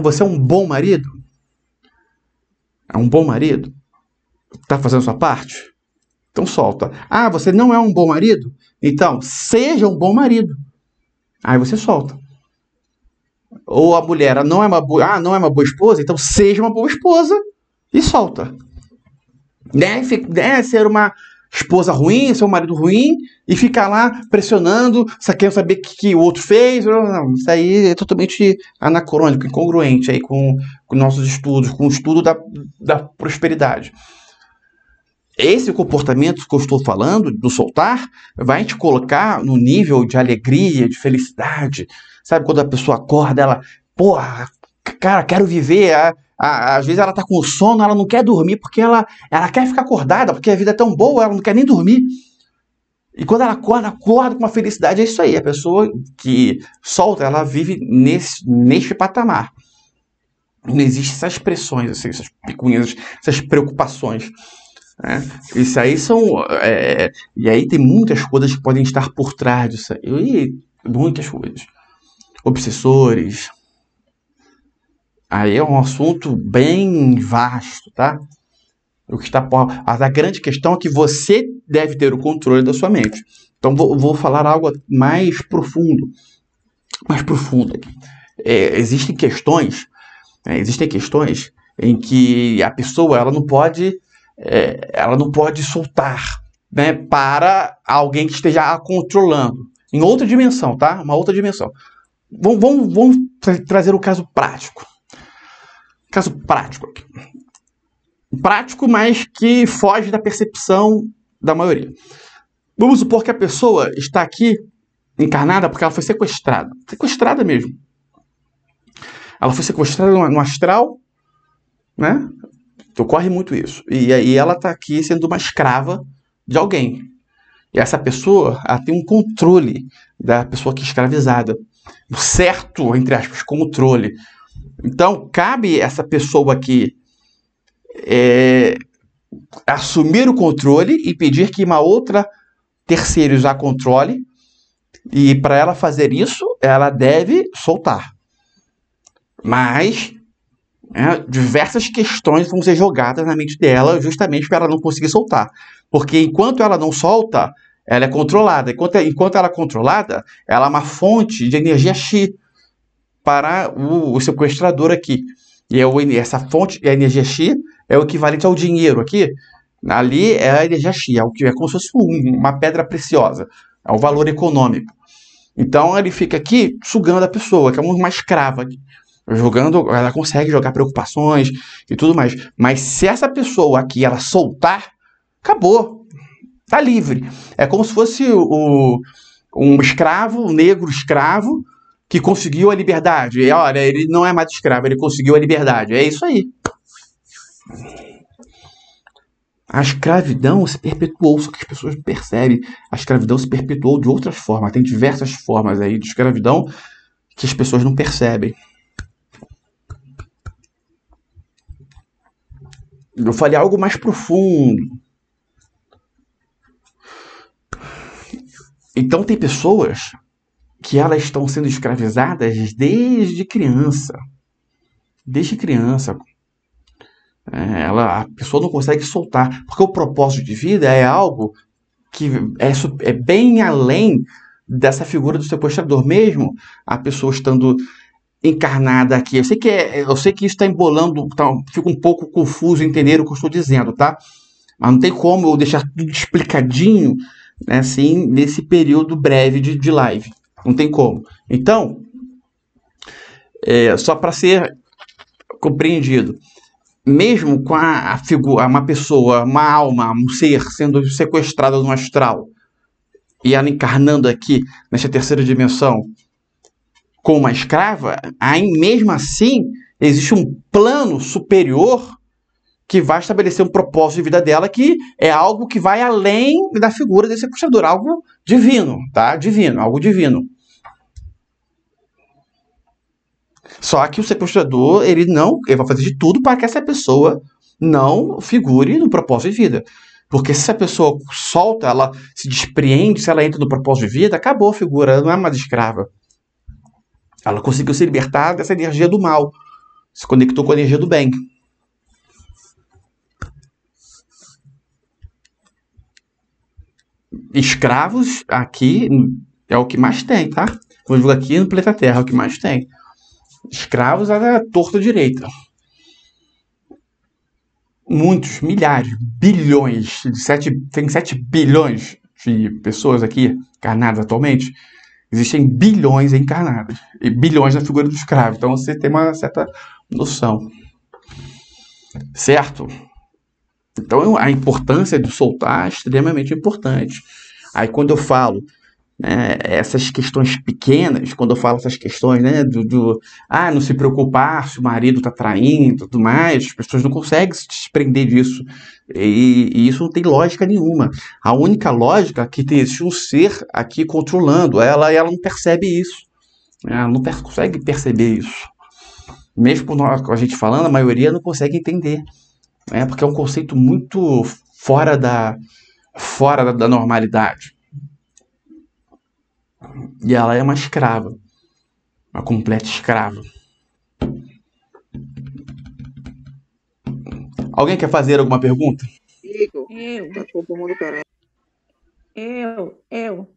Você é um bom marido? É um bom marido? Tá fazendo a sua parte? Então solta. Você não é um bom marido? Então, seja um bom marido. Aí você solta. Ou a mulher não é uma boa esposa? Então seja uma boa esposa e solta. Ser uma esposa ruim, ser um marido ruim e ficar lá pressionando, querendo saber o que o outro fez. Não, isso aí é totalmente anacrônico, incongruente aí com nossos estudos, com o estudo da prosperidade. Esse comportamento que eu estou falando, do soltar, vai te colocar no nível de alegria, de felicidade. Sabe quando a pessoa acorda, ela, cara, quero viver. Às vezes ela tá com sono, ela não quer dormir porque ela quer ficar acordada, porque a vida é tão boa, ela não quer nem dormir. E quando ela acorda com uma felicidade, é isso aí. A pessoa que solta, ela vive neste patamar. Não existem essas pressões, assim, essas picuinhas, essas preocupações. Isso aí e aí tem muitas coisas que podem estar por trás disso aí. Muitas coisas. Obsessores. Aí é um assunto bem vasto, tá? A grande questão é que você deve ter o controle da sua mente. Então vou falar algo mais profundo. Aqui. Existem questões em que a pessoa ela não pode soltar, né, para alguém que esteja a controlando. Em outra dimensão, tá? Uma outra dimensão. Vamos trazer o caso prático. Caso prático aqui. Prático, mas que foge da percepção da maioria. Vamos supor que a pessoa está aqui encarnada porque ela foi sequestrada. Sequestrada mesmo. Ela foi sequestrada no astral, né? Ocorre muito isso. E aí ela está aqui sendo uma escrava de alguém. E essa pessoa, ela tem um controle da pessoa que é escravizada. Um certo, entre aspas, controle. Então, cabe essa pessoa aqui assumir o controle e pedir que uma outra terceirizar controle. E para ela fazer isso, ela deve soltar. Mas diversas questões vão ser jogadas na mente dela justamente para ela não conseguir soltar. Porque enquanto ela não solta, ela é controlada. Enquanto ela é controlada, ela é uma fonte de energia Xi para o sequestrador aqui. E essa fonte, a energia Xi, é o equivalente ao dinheiro aqui. Ali é a energia Xi, é como se fosse uma pedra preciosa. É o valor econômico. Então ele fica aqui sugando a pessoa, que é uma escrava. Ela consegue jogar preocupações e tudo mais. Mas se essa pessoa aqui ela soltar, acabou. Tá livre. É como se fosse um escravo, um negro escravo, que conseguiu a liberdade. E olha, ele não é mais escravo, ele conseguiu a liberdade. É isso aí. A escravidão se perpetuou, só que as pessoas não percebem. A escravidão se perpetuou de outras formas. Tem diversas formas aí de escravidão que as pessoas não percebem. Eu falei algo mais profundo. Então tem pessoas que elas estão sendo escravizadas desde criança. Desde criança. A pessoa não consegue soltar. Porque o propósito de vida é algo que é bem além dessa figura do sequestrador. Mesmo a pessoa estando encarnada aqui. Eu sei que isso está embolando, fica um pouco confuso entender o que eu estou dizendo, tá? Mas não tem como eu deixar tudo explicadinho, né, assim, nesse período breve de live. Não tem como. Então, só para ser compreendido, mesmo com a figura, uma pessoa, uma alma, um ser sendo sequestrado no astral e ela encarnando aqui nessa terceira dimensão com uma escrava, aí mesmo assim existe um plano superior que vai estabelecer um propósito de vida dela que é algo que vai além da figura desse sequestrador, algo divino, tá? Divino, algo divino. Só que o sequestrador, ele vai fazer de tudo para que essa pessoa não figure no propósito de vida. Porque se essa pessoa solta, ela se despreende, se ela entra no propósito de vida, acabou a figura, ela não é mais escrava. Ela conseguiu se libertar dessa energia do mal, se conectou com a energia do bem. Escravos aqui é o que mais tem, tá? Eu digo aqui no planeta Terra é o que mais tem. Escravos é torta direita. Muitos, milhares, bilhões, tem 7 bilhões de pessoas aqui encarnadas atualmente. Existem bilhões encarnadas. E bilhões na figura do escravo. Então você tem uma certa noção. Certo? Então a importância de soltar é extremamente importante. Aí quando eu falo essas questões pequenas, quando eu falo essas questões, né, não se preocupar se o marido está traindo e tudo mais, as pessoas não conseguem se desprender disso. E isso não tem lógica nenhuma. A única lógica é que existe um ser aqui controlando ela e ela não percebe isso. Ela não consegue perceber isso. Mesmo com a gente falando, a maioria não consegue entender. Porque é um conceito muito fora da normalidade. E ela é uma escrava. Uma completa escrava. Alguém quer fazer alguma pergunta? Eu. Tá todo mundo querendo. Eu.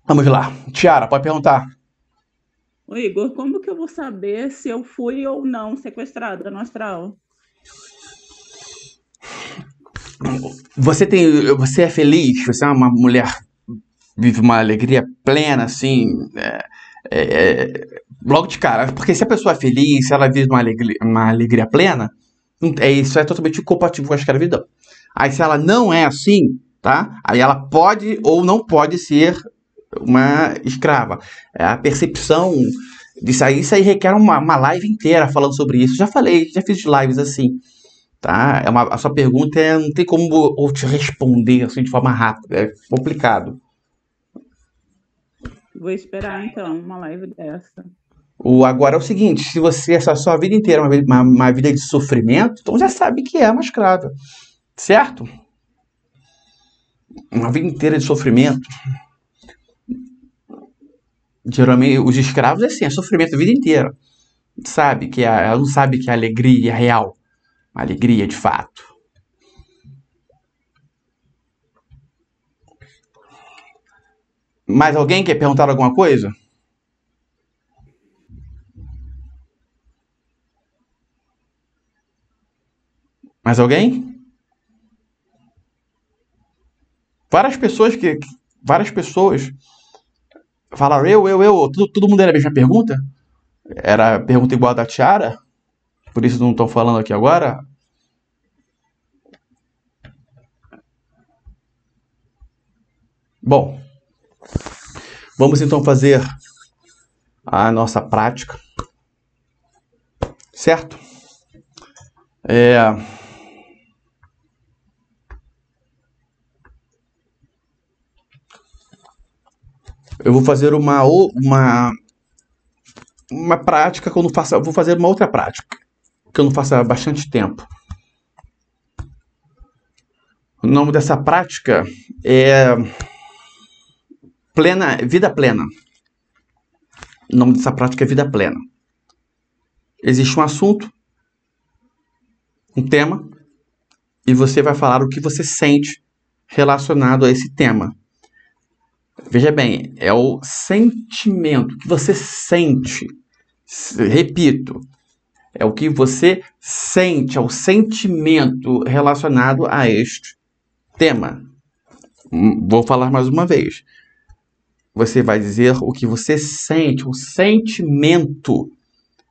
Vamos lá. Tiara, pode perguntar. Ô, Igor, como que eu vou saber se eu fui ou não sequestrada no astral? Você é feliz? Você é uma mulher vive uma alegria plena, assim, logo de cara. Porque se a pessoa é feliz, se ela vive uma alegria plena, isso é totalmente incompatível com a escravidão. Aí se ela não é assim, tá? Aí ela pode ou não pode ser uma escrava. A percepção disso aí requer uma live inteira falando sobre isso. Já fiz lives assim. Tá? A sua pergunta não tem como eu te responder assim, de forma rápida, é complicado. Vou esperar então uma live dessa. Agora é o seguinte, se você essa sua vida inteira uma vida de sofrimento, então já sabe que é uma escrava, certo? Uma vida inteira de sofrimento. Geralmente os escravos é assim, é sofrimento a vida inteira. Ela não sabe que a alegria é real. Uma alegria de fato. Mais alguém quer perguntar alguma coisa? Mais alguém? Várias pessoas falaram todo mundo era a mesma pergunta? Era a pergunta igual a da Tiara? Por isso não estão falando aqui agora? Bom, vamos então fazer a nossa prática, certo? Eu vou fazer uma prática que eu não faço. Eu vou fazer uma outra prática que eu não faço há bastante tempo. O nome dessa prática é Vida Plena. O nome dessa prática é Vida Plena. Existe um assunto, um tema, e você vai falar o que você sente relacionado a esse tema. Veja bem, é o sentimento que você sente. Repito, é o que você sente, é o sentimento relacionado a este tema. Vou falar mais uma vez. Você vai dizer o que você sente, o sentimento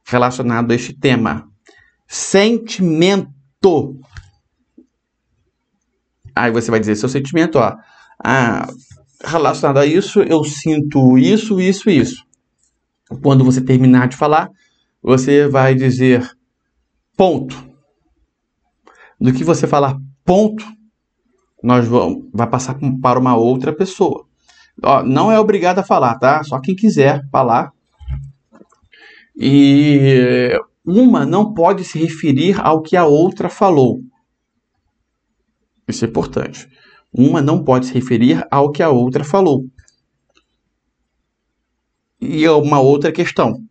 relacionado a este tema. Sentimento. Aí você vai dizer seu sentimento, relacionado a isso, eu sinto isso. Quando você terminar de falar, você vai dizer ponto. Do que você falar ponto, vai passar para uma outra pessoa. Ó, não é obrigado a falar, tá? Só quem quiser falar. E uma não pode se referir ao que a outra falou. Isso é importante. Uma não pode se referir ao que a outra falou. E uma outra questão.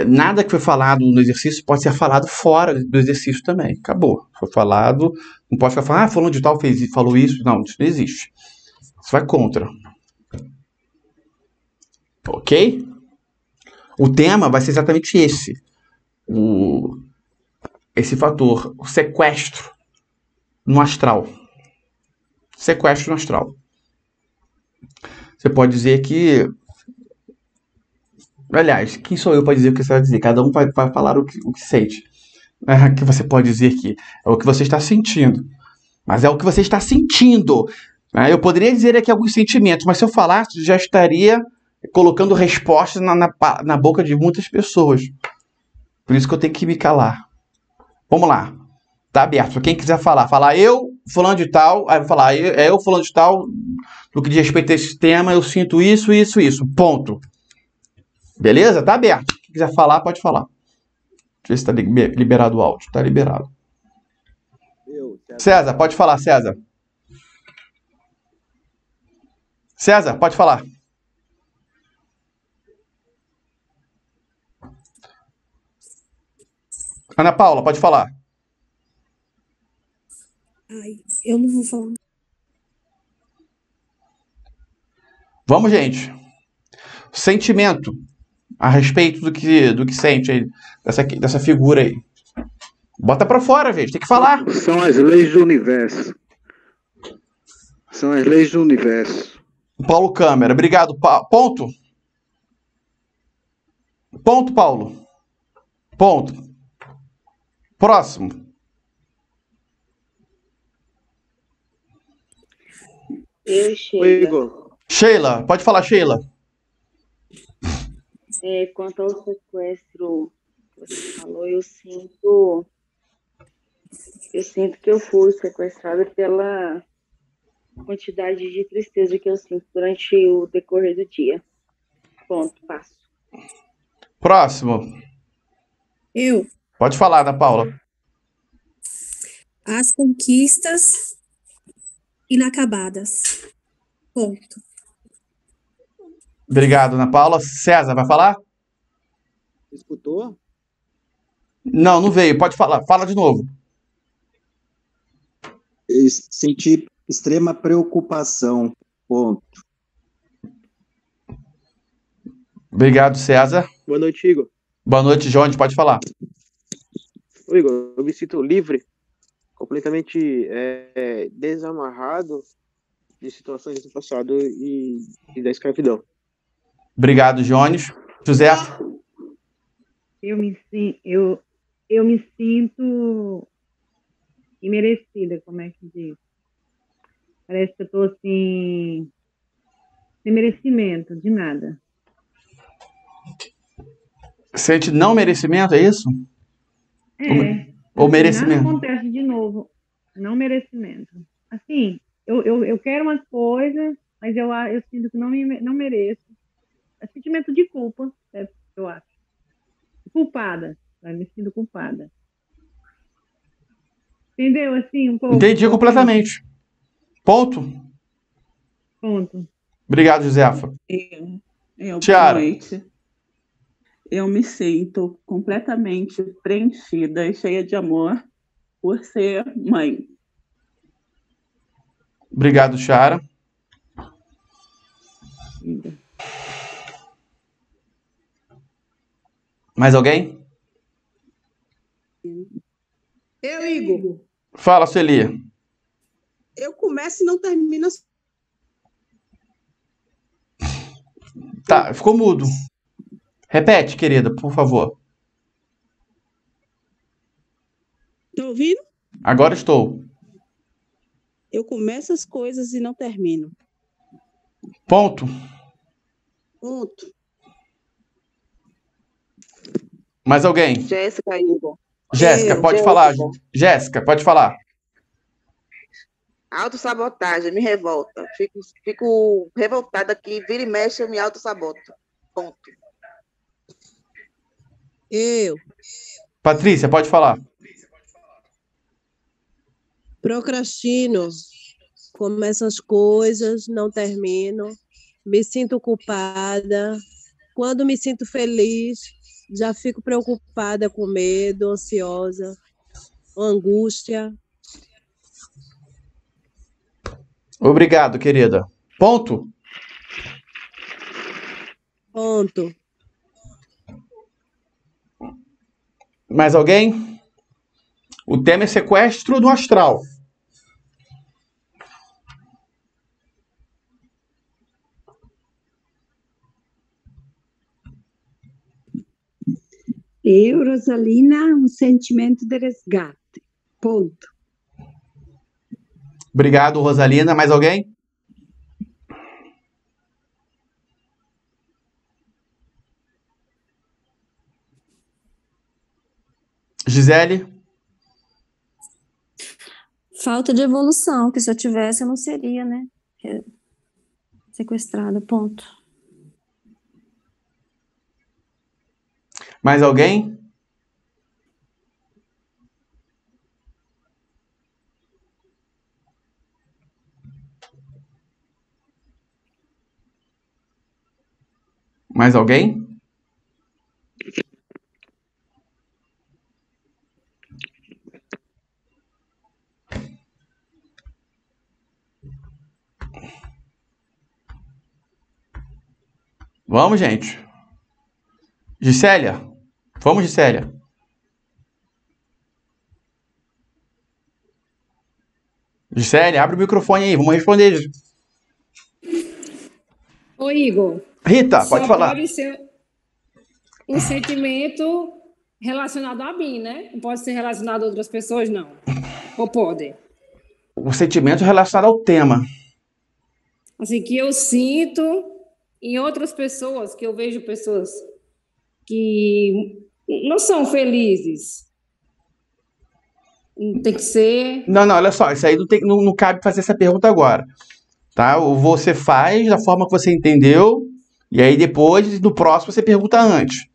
Nada que foi falado no exercício pode ser falado fora do exercício também. Acabou. Foi falado. Não pode ficar falando, fulano de tal falou isso. Não, isso não existe. Isso vai contra. Ok? O tema vai ser exatamente esse. Esse fator. O sequestro no astral. Sequestro no astral. Você pode dizer que... Aliás, quem sou eu para dizer o que você vai dizer? Cada um vai falar o que sente. O que você pode dizer aqui é o que você está sentindo. Mas é o que você está sentindo. Eu poderia dizer aqui alguns sentimentos, mas se eu falasse, já estaria colocando respostas na boca de muitas pessoas. Por isso que eu tenho que me calar. Vamos lá. Tá aberto. Quem quiser falar eu, fulano de tal. Aí vai falar, eu, fulano de tal. No que diz respeito a esse tema, eu sinto isso, isso, isso. Ponto. Beleza? Tá aberto. Quem quiser falar, pode falar. Deixa eu ver se tá liberado o áudio. Tá liberado. César, pode falar, César. César, pode falar. Ana Paula, pode falar. Ai, eu não vou falar. Vamos, gente. Sentimento a respeito do que sente aí, dessa figura aí. Bota pra fora, gente. Tem que falar. São as leis do universo. São as leis do universo. Paulo Câmara. Obrigado. Ponto. Ponto, Paulo. Ponto. Próximo. Eu, Sheila. Oi, Igor. Sheila. Pode falar, Sheila. Quanto ao sequestro que você falou, eu sinto que eu fui sequestrada pela quantidade de tristeza que eu sinto durante o decorrer do dia. Ponto, passo. Próximo. Eu. Pode falar, Ana Paula. As conquistas inacabadas. Ponto. Obrigado, Ana Paula. César, vai falar? Escutou? Não, não veio. Pode falar. Fala de novo. Eu senti extrema preocupação. Ponto. Obrigado, César. Boa noite, Igor. Boa noite, Jones. Pode falar. Oi, Igor, eu me sinto livre, completamente desamarrado de situações do passado e da escravidão. Obrigado, Jones. José. Eu me sinto imerecida, como é que diz? Parece que eu estou assim, sem merecimento de nada. Sente não merecimento, é isso? Ou merecimento? Nada acontece de novo. Não merecimento. Assim, eu quero umas coisas, mas eu sinto que não mereço. É sentimento de culpa, eu acho. Culpada. Eu me sinto culpada. Entendeu? Assim, um pouco. Entendi completamente. Ponto. Ponto. Obrigado, Josefa. Boa noite. Eu me sinto completamente preenchida e cheia de amor por ser mãe. Obrigado, Chiara. Mais alguém? Eu, Igor. Fala, Celia. Eu começo e não termino. Tá, ficou mudo. Repete, querida, por favor. Tá ouvindo? Agora estou. Eu começo as coisas e não termino. Ponto. Ponto. Mais alguém? Jéssica, Igor. Jéssica, pode falar. Jéssica, pode falar. Autossabotagem, me revolta. Fico revoltada aqui, vira e mexe, eu me autossaboto. Ponto. Eu. Patrícia, pode falar. Procrastino. Começo as coisas, não termino. Me sinto culpada. Quando me sinto feliz, já fico preocupada, com medo, ansiosa, angústia. Obrigado, querida. Ponto? Ponto. Mais alguém? O tema é sequestro do astral. Eu, Rosalina, um sentimento de resgate. Ponto. Obrigado, Rosalina. Mais alguém? Gisele? Falta de evolução, que se eu tivesse, eu não seria, né? Sequestrada, ponto. Mais alguém? Mais alguém? Vamos, gente. Gisélia? Vamos, Gisélia. Gisélia, abre o microfone aí, vamos responder. Ô, Igor. Rita, pode falar. Só pode ser um sentimento relacionado a mim, né? Não pode ser relacionado a outras pessoas, não. Ou pode? O sentimento relacionado ao tema. Assim, que eu sinto em outras pessoas, que eu vejo pessoas que não são felizes. Tem que ser... Não, olha só, isso aí não cabe fazer essa pergunta agora. Tá? Você faz da forma que você entendeu, e aí depois, no próximo, você pergunta antes.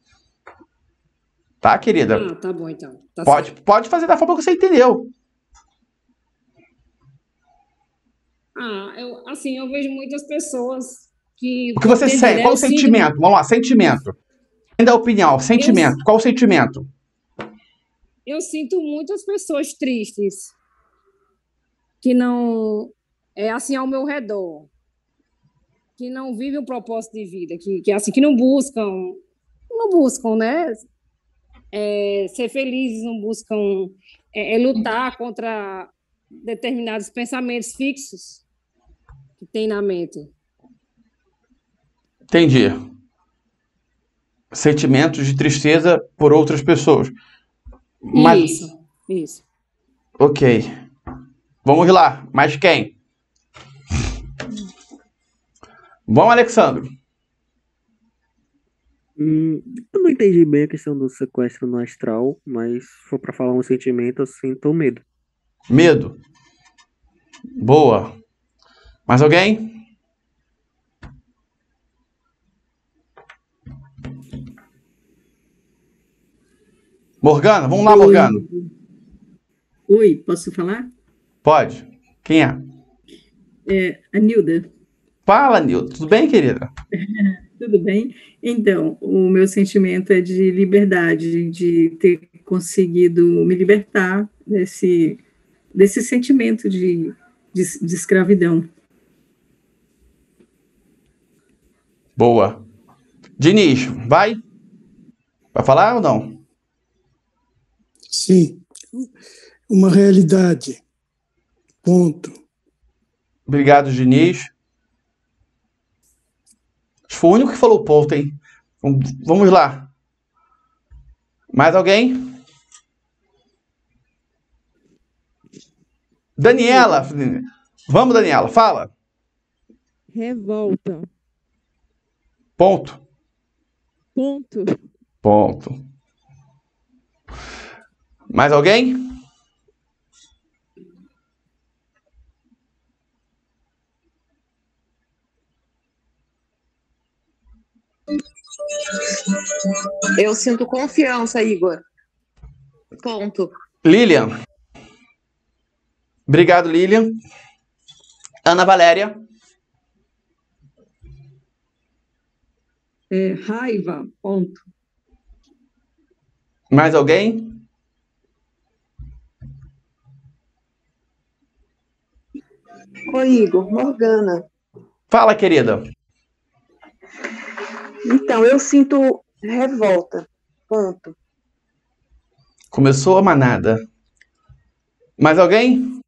Tá, querida? Ah, tá bom, então. Tá pode fazer da forma que você entendeu. Eu vejo muitas pessoas que... O que você sente? Qual o sentimento? Vamos lá, sentimento. Ainda a opinião, sentimento. Qual o sentimento? Eu sinto muitas pessoas tristes que não... É assim ao meu redor. Que não vivem um propósito de vida. Que não buscam... Não buscam, né? Ser felizes, não buscam lutar contra determinados pensamentos fixos que tem na mente. Entendi. Sentimentos de tristeza por outras pessoas. Isso. Ok. Vamos lá. Mais quem? Vamos, Alexandre. Eu não entendi bem a questão do sequestro no astral, mas se for para falar um sentimento, eu sinto medo. Medo. Boa. Mais alguém? Morgana, vamos lá, Morgana. Oi, posso falar? Pode. Quem é? A Nilda. Fala, Nilda. Tudo bem, querida? Tudo bem? Então, o meu sentimento é de liberdade, de ter conseguido me libertar desse sentimento de escravidão. Boa. Diniz, vai? Vai falar ou não? Sim. Uma realidade. Ponto. Obrigado, Diniz. Foi o único que falou ponto, hein? Vamos lá. Mais alguém? Daniela. Vamos, Daniela, fala. Revolta. Ponto. Ponto. Ponto. Mais alguém? Eu sinto confiança, Igor. Ponto. Lilian. Obrigado, Lilian. Ana Valéria. Raiva, ponto. Mais alguém? Oi, Igor, Morgana. Fala, querida. Então, eu sinto revolta, ponto. Começou a manada. Mais alguém?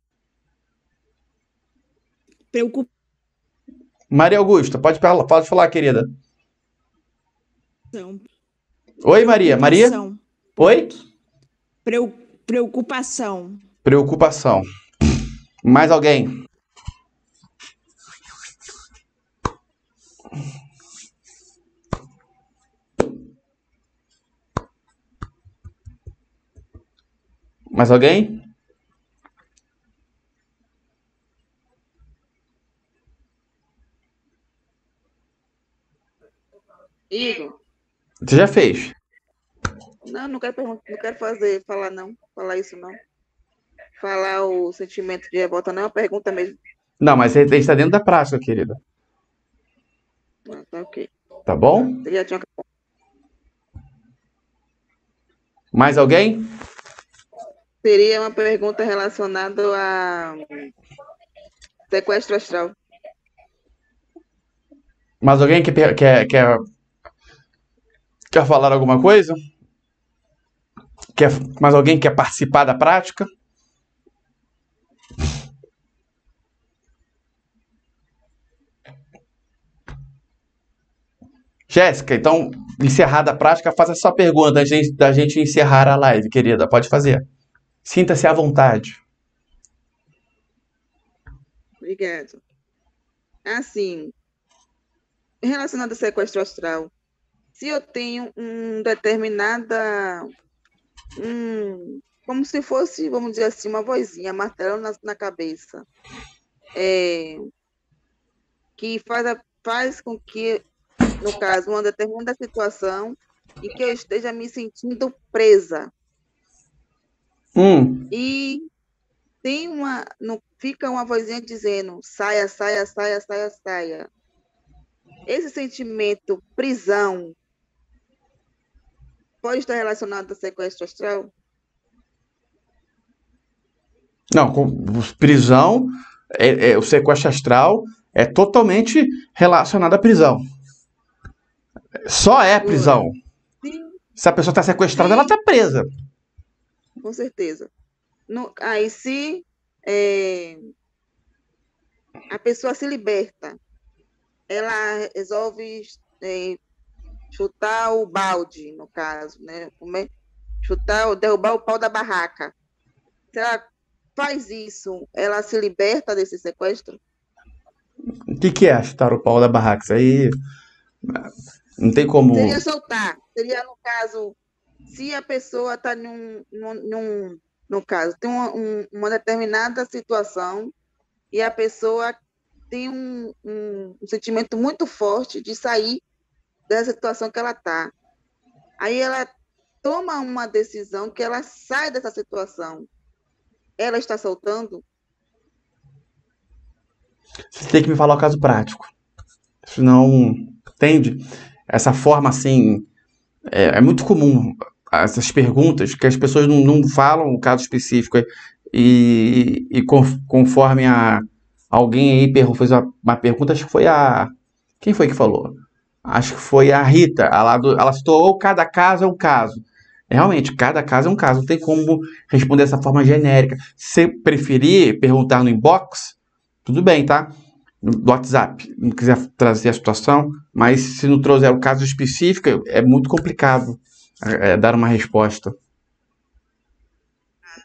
Preocupação. Maria Augusta, pode falar, querida. Oi, Maria. Maria? Oi? Preocupação. Preocupação. Mais alguém? Mais alguém? Igor. Você já fez? Não quero perguntar, não quero falar isso não. Falar o sentimento de revolta não é uma pergunta mesmo. Não, mas ele está dentro da prática, querida. Tá ok. Tá bom? Você já tinha... Mais alguém? Seria uma pergunta relacionada a sequestro astral. Mais alguém que quer falar alguma coisa? Mais alguém quer participar da prática? Jéssica, então, encerrada a prática, faça a sua pergunta antes da gente encerrar a live, querida. Pode fazer. Sinta-se à vontade. Obrigado. Assim, relacionado ao sequestro astral, se eu tenho como se fosse, vamos dizer assim, uma vozinha martelando na cabeça, que faz com que, no caso, uma determinada situação em que eu esteja me sentindo presa. E fica uma vozinha dizendo, saia, saia, saia, saia, saia. Esse sentimento, prisão, pode estar relacionado ao sequestro astral? Não, prisão, o sequestro astral é totalmente relacionado à prisão. Só é prisão. Sim. Se a pessoa está sequestrada, ela está presa. Com certeza. Aí, se a pessoa se liberta, ela resolve chutar o balde, no caso, né? Derrubar o pau da barraca. Se ela faz isso, ela se liberta desse sequestro? O que é chutar o pau da barraca? Isso aí não tem como... Seria soltar. Seria, no caso, se a pessoa está no caso, tem uma determinada situação e a pessoa tem um sentimento muito forte de sair dessa situação que ela está. Aí ela toma uma decisão que ela sai dessa situação. Ela está soltando? Você tem que me falar o caso prático. Senão, entende? Essa forma, assim, é muito comum essas perguntas que as pessoas não falam o caso específico. Conforme alguém aí fez uma pergunta, acho que foi quem foi que falou? Acho que foi a Rita. Ela citou, cada caso é um caso. Realmente, cada caso é um caso. Não tem como responder dessa forma genérica. Se preferir perguntar no inbox, tudo bem, tá? Do WhatsApp. Não quiser trazer a situação, mas se não trouxer o caso específico, é muito complicado dar uma resposta.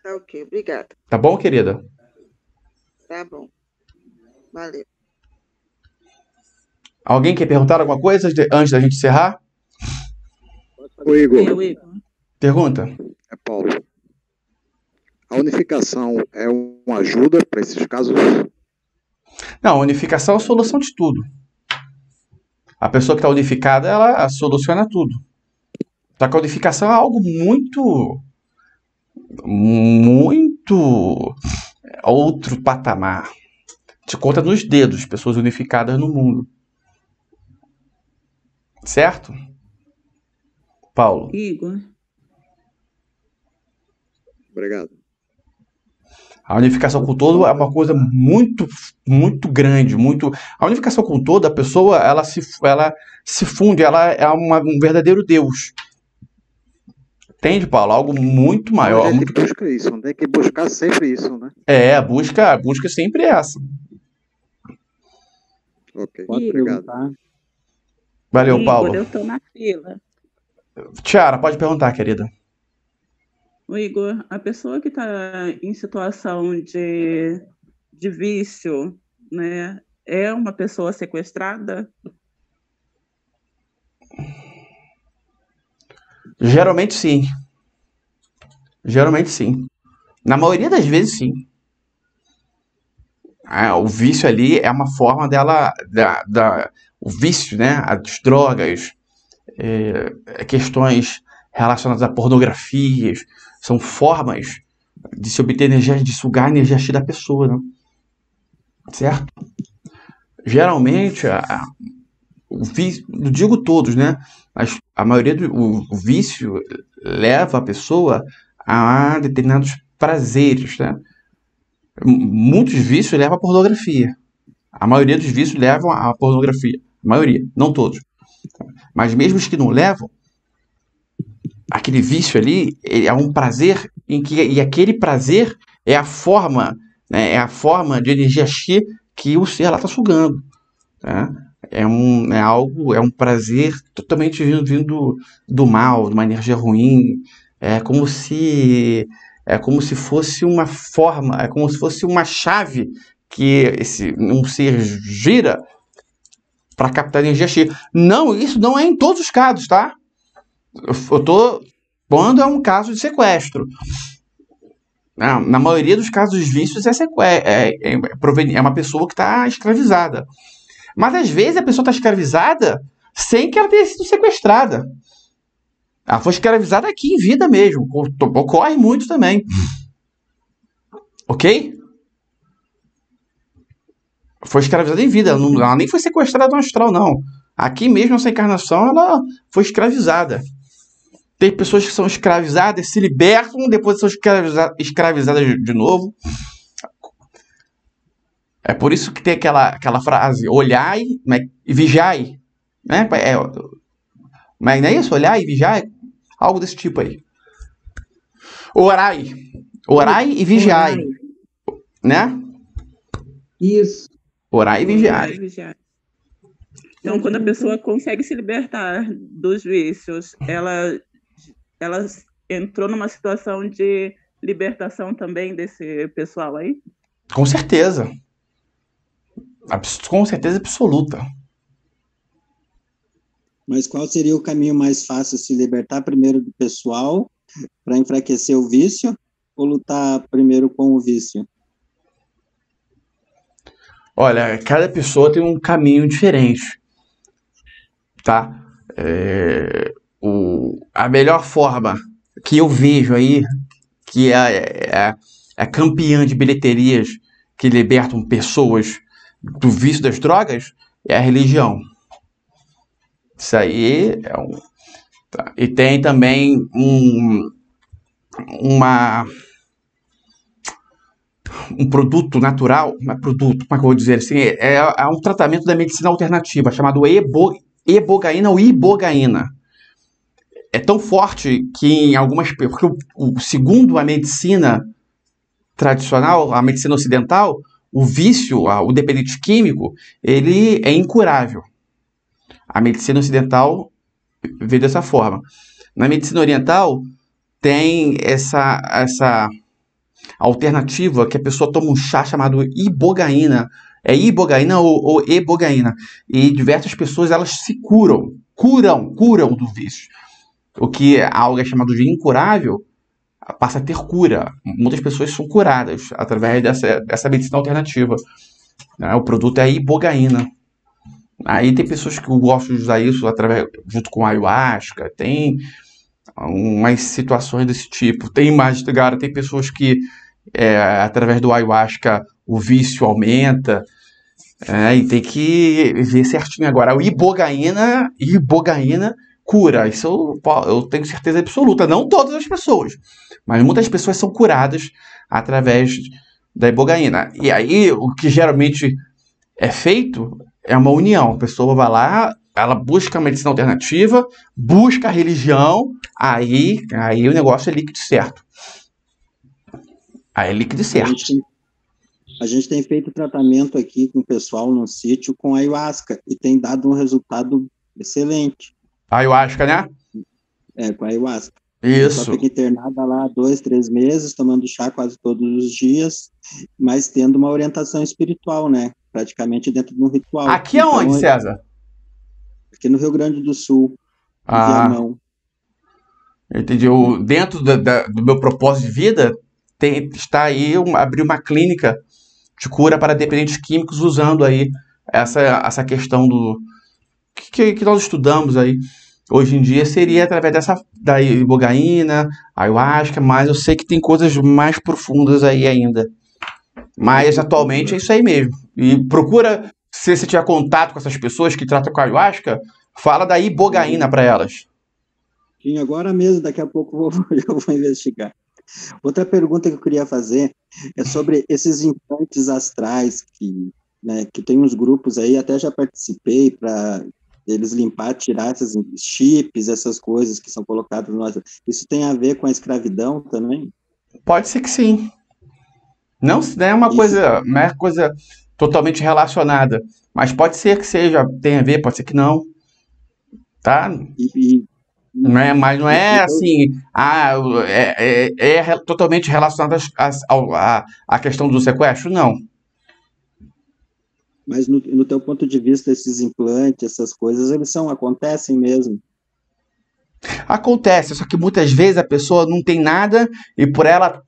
Tá ok, obrigada. Tá bom, querida? Tá bom. Valeu. Alguém quer perguntar alguma coisa antes da gente encerrar? Oi, Igor. Pergunta. É Paulo. A unificação é uma ajuda para esses casos? Não, a unificação é a solução de tudo. A pessoa que está unificada, ela soluciona tudo. Só que a unificação é algo muito outro patamar. Te conta nos dedos pessoas unificadas no mundo. Certo? Paulo. Igor. Obrigado. A unificação com o todo é uma coisa muito, muito grande, muito. A unificação com o todo, a pessoa, ela se funde, ela é um verdadeiro Deus. Entende, Paulo? Algo muito maior. Tem que buscar isso, tem que buscar sempre isso, né? A busca sempre é essa. Ok, obrigado. Valeu, Igor, Paulo. eu estou na fila. Tiara, pode perguntar, querida. O Igor, a pessoa que está em situação de vício, né, é uma pessoa sequestrada? Geralmente sim. Geralmente sim. Na maioria das vezes sim. O vício ali é uma forma dela, o vício, né, as drogas, questões relacionadas a pornografias, são formas de se obter energia, de sugar a energia X da pessoa, né? Certo? Geralmente, o vício, não digo todos, né? Mas a maioria do vício leva a pessoa a determinados prazeres, né? Muitos vícios levam à pornografia. A maioria dos vícios levam à pornografia. A maioria, não todos. Mas mesmo os que não levam, aquele vício ali é um prazer e aquele prazer é a forma, né, de energia X que o ser lá está sugando. Né? É um prazer totalmente vindo do mal, de uma energia ruim. É como se fosse uma forma, é como se fosse uma chave que um ser gira para captar energia X. Não, isso não é em todos os casos, tá? Quando é um caso de sequestro. Na maioria dos casos dos vícios é uma pessoa que está escravizada. Mas às vezes a pessoa está escravizada sem que ela tenha sido sequestrada. Ela foi escravizada aqui em vida mesmo. Ocorre muito também. Ok? Foi escravizada em vida. Ela nem foi sequestrada no astral, não. Aqui mesmo, nessa encarnação, ela foi escravizada. Tem pessoas que são escravizadas, se libertam, depois são escravizadas de novo. É por isso que tem aquela frase, olhai e vigiai. Né? Mas não é isso? Olhai e vigiai? Algo desse tipo aí. Orai e vigiai. Orai. Né? Isso. Orai e vigiai. Então, quando a pessoa consegue se libertar dos vícios, ela entrou numa situação de libertação também desse pessoal aí? Com certeza. Com certeza absoluta. Mas qual seria o caminho mais fácil? Se libertar primeiro do pessoal para enfraquecer o vício ou lutar primeiro com o vício? Olha, cada pessoa tem um caminho diferente. Tá? A melhor forma que eu vejo aí, que é campeã de bilheterias que libertam pessoas do vício das drogas, é a religião. Isso aí é tá. E tem também um produto natural, não é produto, como é que eu vou dizer assim, é um tratamento da medicina alternativa chamado ebogaína ou ibogaína. É tão forte que em algumas... Porque segundo a medicina tradicional, a medicina ocidental, o vício, o dependente químico, ele é incurável. A medicina ocidental vê dessa forma. Na medicina oriental, tem essa alternativa que a pessoa toma um chá chamado ibogaína. É ibogaína ou ebogaína. E diversas pessoas, elas se curam do vício. O que algo é chamado de incurável, passa a ter cura. Muitas pessoas são curadas através dessa medicina alternativa. Né? O produto é a ibogaína. Aí tem pessoas que gostam de usar isso junto com a ayahuasca, tem umas situações desse tipo. Tem pessoas que, através do ayahuasca, o vício aumenta, e tem que ver certinho. Agora, o ibogaína cura, isso eu tenho certeza absoluta. Não todas as pessoas, mas muitas pessoas são curadas através da ibogaína. E aí, o que geralmente é feito é uma união. A pessoa vai lá, ela busca a medicina alternativa, busca a religião, aí o negócio é líquido certo. Aí é líquido certo. A gente tem feito tratamento aqui com o pessoal no sítio com ayahuasca e tem dado um resultado excelente. Ayahuasca, né? Com a ayahuasca. Isso. Só fica internada lá 2, 3 meses, tomando chá quase todos os dias, mas tendo uma orientação espiritual, né? Praticamente dentro de um ritual. Aqui aonde, César? Aqui no Rio Grande do Sul, em Viamão. Entendi. Dentro do meu propósito de vida, está aí abrir uma clínica de cura para dependentes químicos, usando aí essa questão que nós estudamos aí. Hoje em dia seria através da ibogaína, ayahuasca, mas eu sei que tem coisas mais profundas aí ainda. Mas atualmente é isso aí mesmo. E procura, se você tiver contato com essas pessoas que tratam com ayahuasca, fala da ibogaína para elas. Sim, agora mesmo, daqui a pouco eu vou investigar. Outra pergunta que eu queria fazer é sobre esses implantes astrais que tem uns grupos aí, até já participei para eles limpar, tirar esses chips, essas coisas que são colocadas no nosso. Isso tem a ver com a escravidão também? Pode ser que sim. Não é uma coisa, não é coisa totalmente relacionada, mas pode ser que tenha a ver, pode ser que não. Tá? Mas não é assim, totalmente relacionado à questão do sequestro, não. Mas no teu ponto de vista, esses implantes, essas coisas, acontecem mesmo? Acontece, só que muitas vezes a pessoa não tem nada e por ela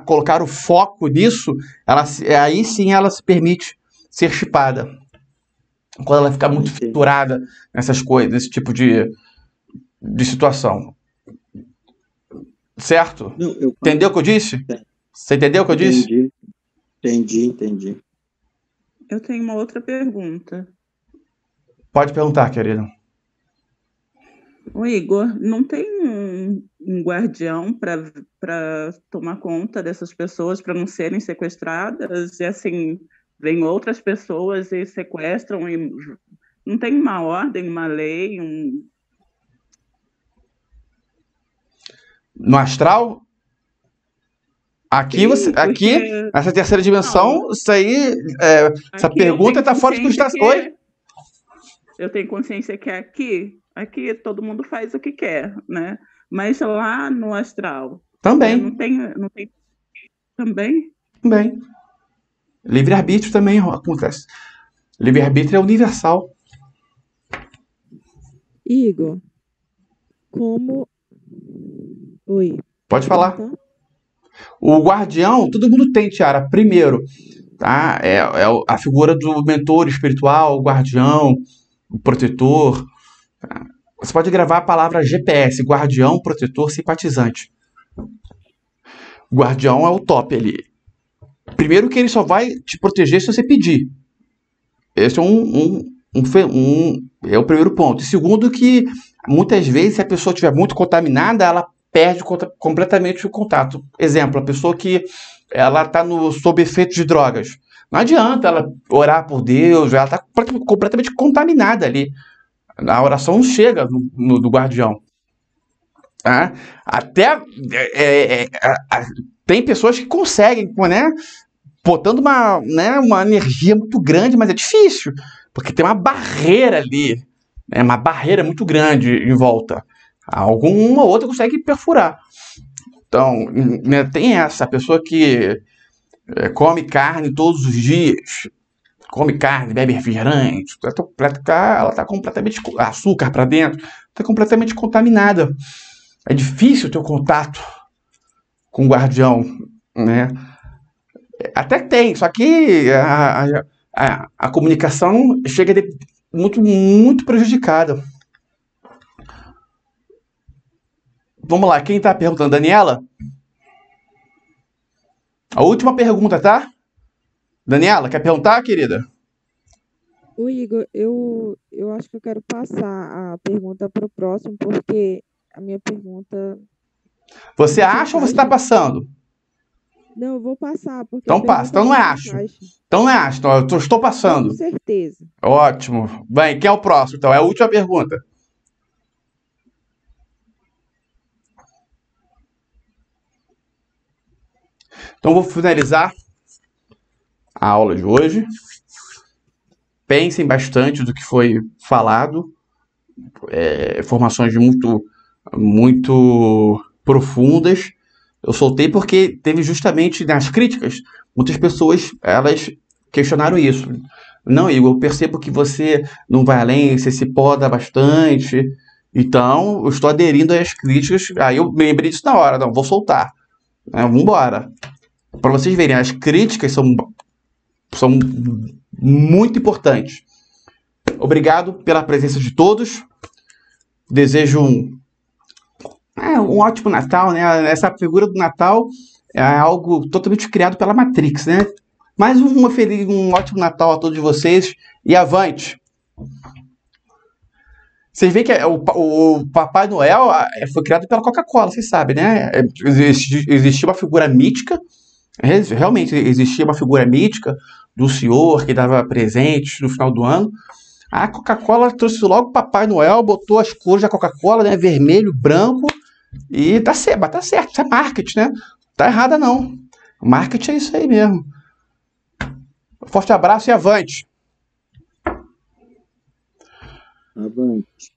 colocar o foco nisso, aí sim ela se permite ser chipada. Quando ela fica muito fissurada nessas coisas, nesse tipo de situação. Certo? Entendeu o que eu disse? Você entendeu o que eu disse? Entendi. Eu tenho uma outra pergunta. Pode perguntar, querida. Ô, Igor, não tem um guardião para tomar conta dessas pessoas para não serem sequestradas? E assim, vêm outras pessoas e sequestram, e não tem uma ordem, uma lei, No astral? Aqui, Sim, nessa terceira dimensão, isso aí, essa pergunta está fora de cogitações. Eu tenho consciência que aqui todo mundo faz o que quer, né? Mas lá no astral... Também. Não tem também? Também. Livre-arbítrio também acontece. Livre-arbítrio é universal. Igor, Oi. Pode falar. O guardião, todo mundo tem, Tiara. Primeiro, tá? É a figura do mentor espiritual, o guardião, o protetor. Tá? Você pode gravar a palavra GPS, guardião, protetor, simpatizante. O guardião é o top ali. Primeiro que ele só vai te proteger se você pedir. Esse é é o primeiro ponto. E segundo que, muitas vezes, se a pessoa estiver muito contaminada, ela perde completamente o contato. Exemplo, a pessoa que ela está sob efeito de drogas. Não adianta ela orar por Deus, ela está completamente contaminada ali. A oração não chega no guardião. Tá? Até tem pessoas que conseguem, né, botando uma energia muito grande, mas é difícil, porque tem uma barreira ali, né, uma barreira muito grande em volta. Alguma outra consegue perfurar. Então, né, tem essa pessoa que come carne todos os dias, come carne, bebe refrigerante, ela está completamente açúcar para dentro, está completamente contaminada. É difícil ter o contato com o guardião, né? Até tem, só que a comunicação chega muito prejudicada. Vamos lá, quem está perguntando? Daniela? A última pergunta, tá? Daniela, quer perguntar, querida? O Igor, eu acho que eu quero passar a pergunta para o próximo, porque a minha pergunta... Você acha ou você está passando? Não, eu vou passar, porque... Então passa, então não é acho. Então não é acho, então eu estou passando. Com certeza. Ótimo. Bem, quem é o próximo? Então, é a última pergunta. Então, vou finalizar a aula de hoje. Pensem bastante do que foi falado. Informações muito profundas. Eu soltei porque teve justamente nas críticas, muitas pessoas, elas questionaram isso. Não, Igor, eu percebo que você não vai além, você se poda bastante. Então, eu estou aderindo às críticas. Aí eu me lembrei disso na hora. Não, vou soltar. Vamos embora. Para vocês verem, as críticas são muito importantes. Obrigado pela presença de todos. Desejo um ótimo Natal, né? Essa figura do Natal é algo totalmente criado pela Matrix, né? Mais um ótimo Natal a todos vocês e avante! Vocês veem que o Papai Noel foi criado pela Coca-Cola, vocês sabem, né? Existia uma figura mítica, realmente existia uma figura mítica do senhor que dava presentes no final do ano. A Coca-Cola trouxe logo o Papai Noel, botou as cores da Coca-Cola, né? Vermelho, branco, e tá certo, isso é marketing, né? Tá errada não. O marketing é isso aí mesmo. Forte abraço e avante! Avante.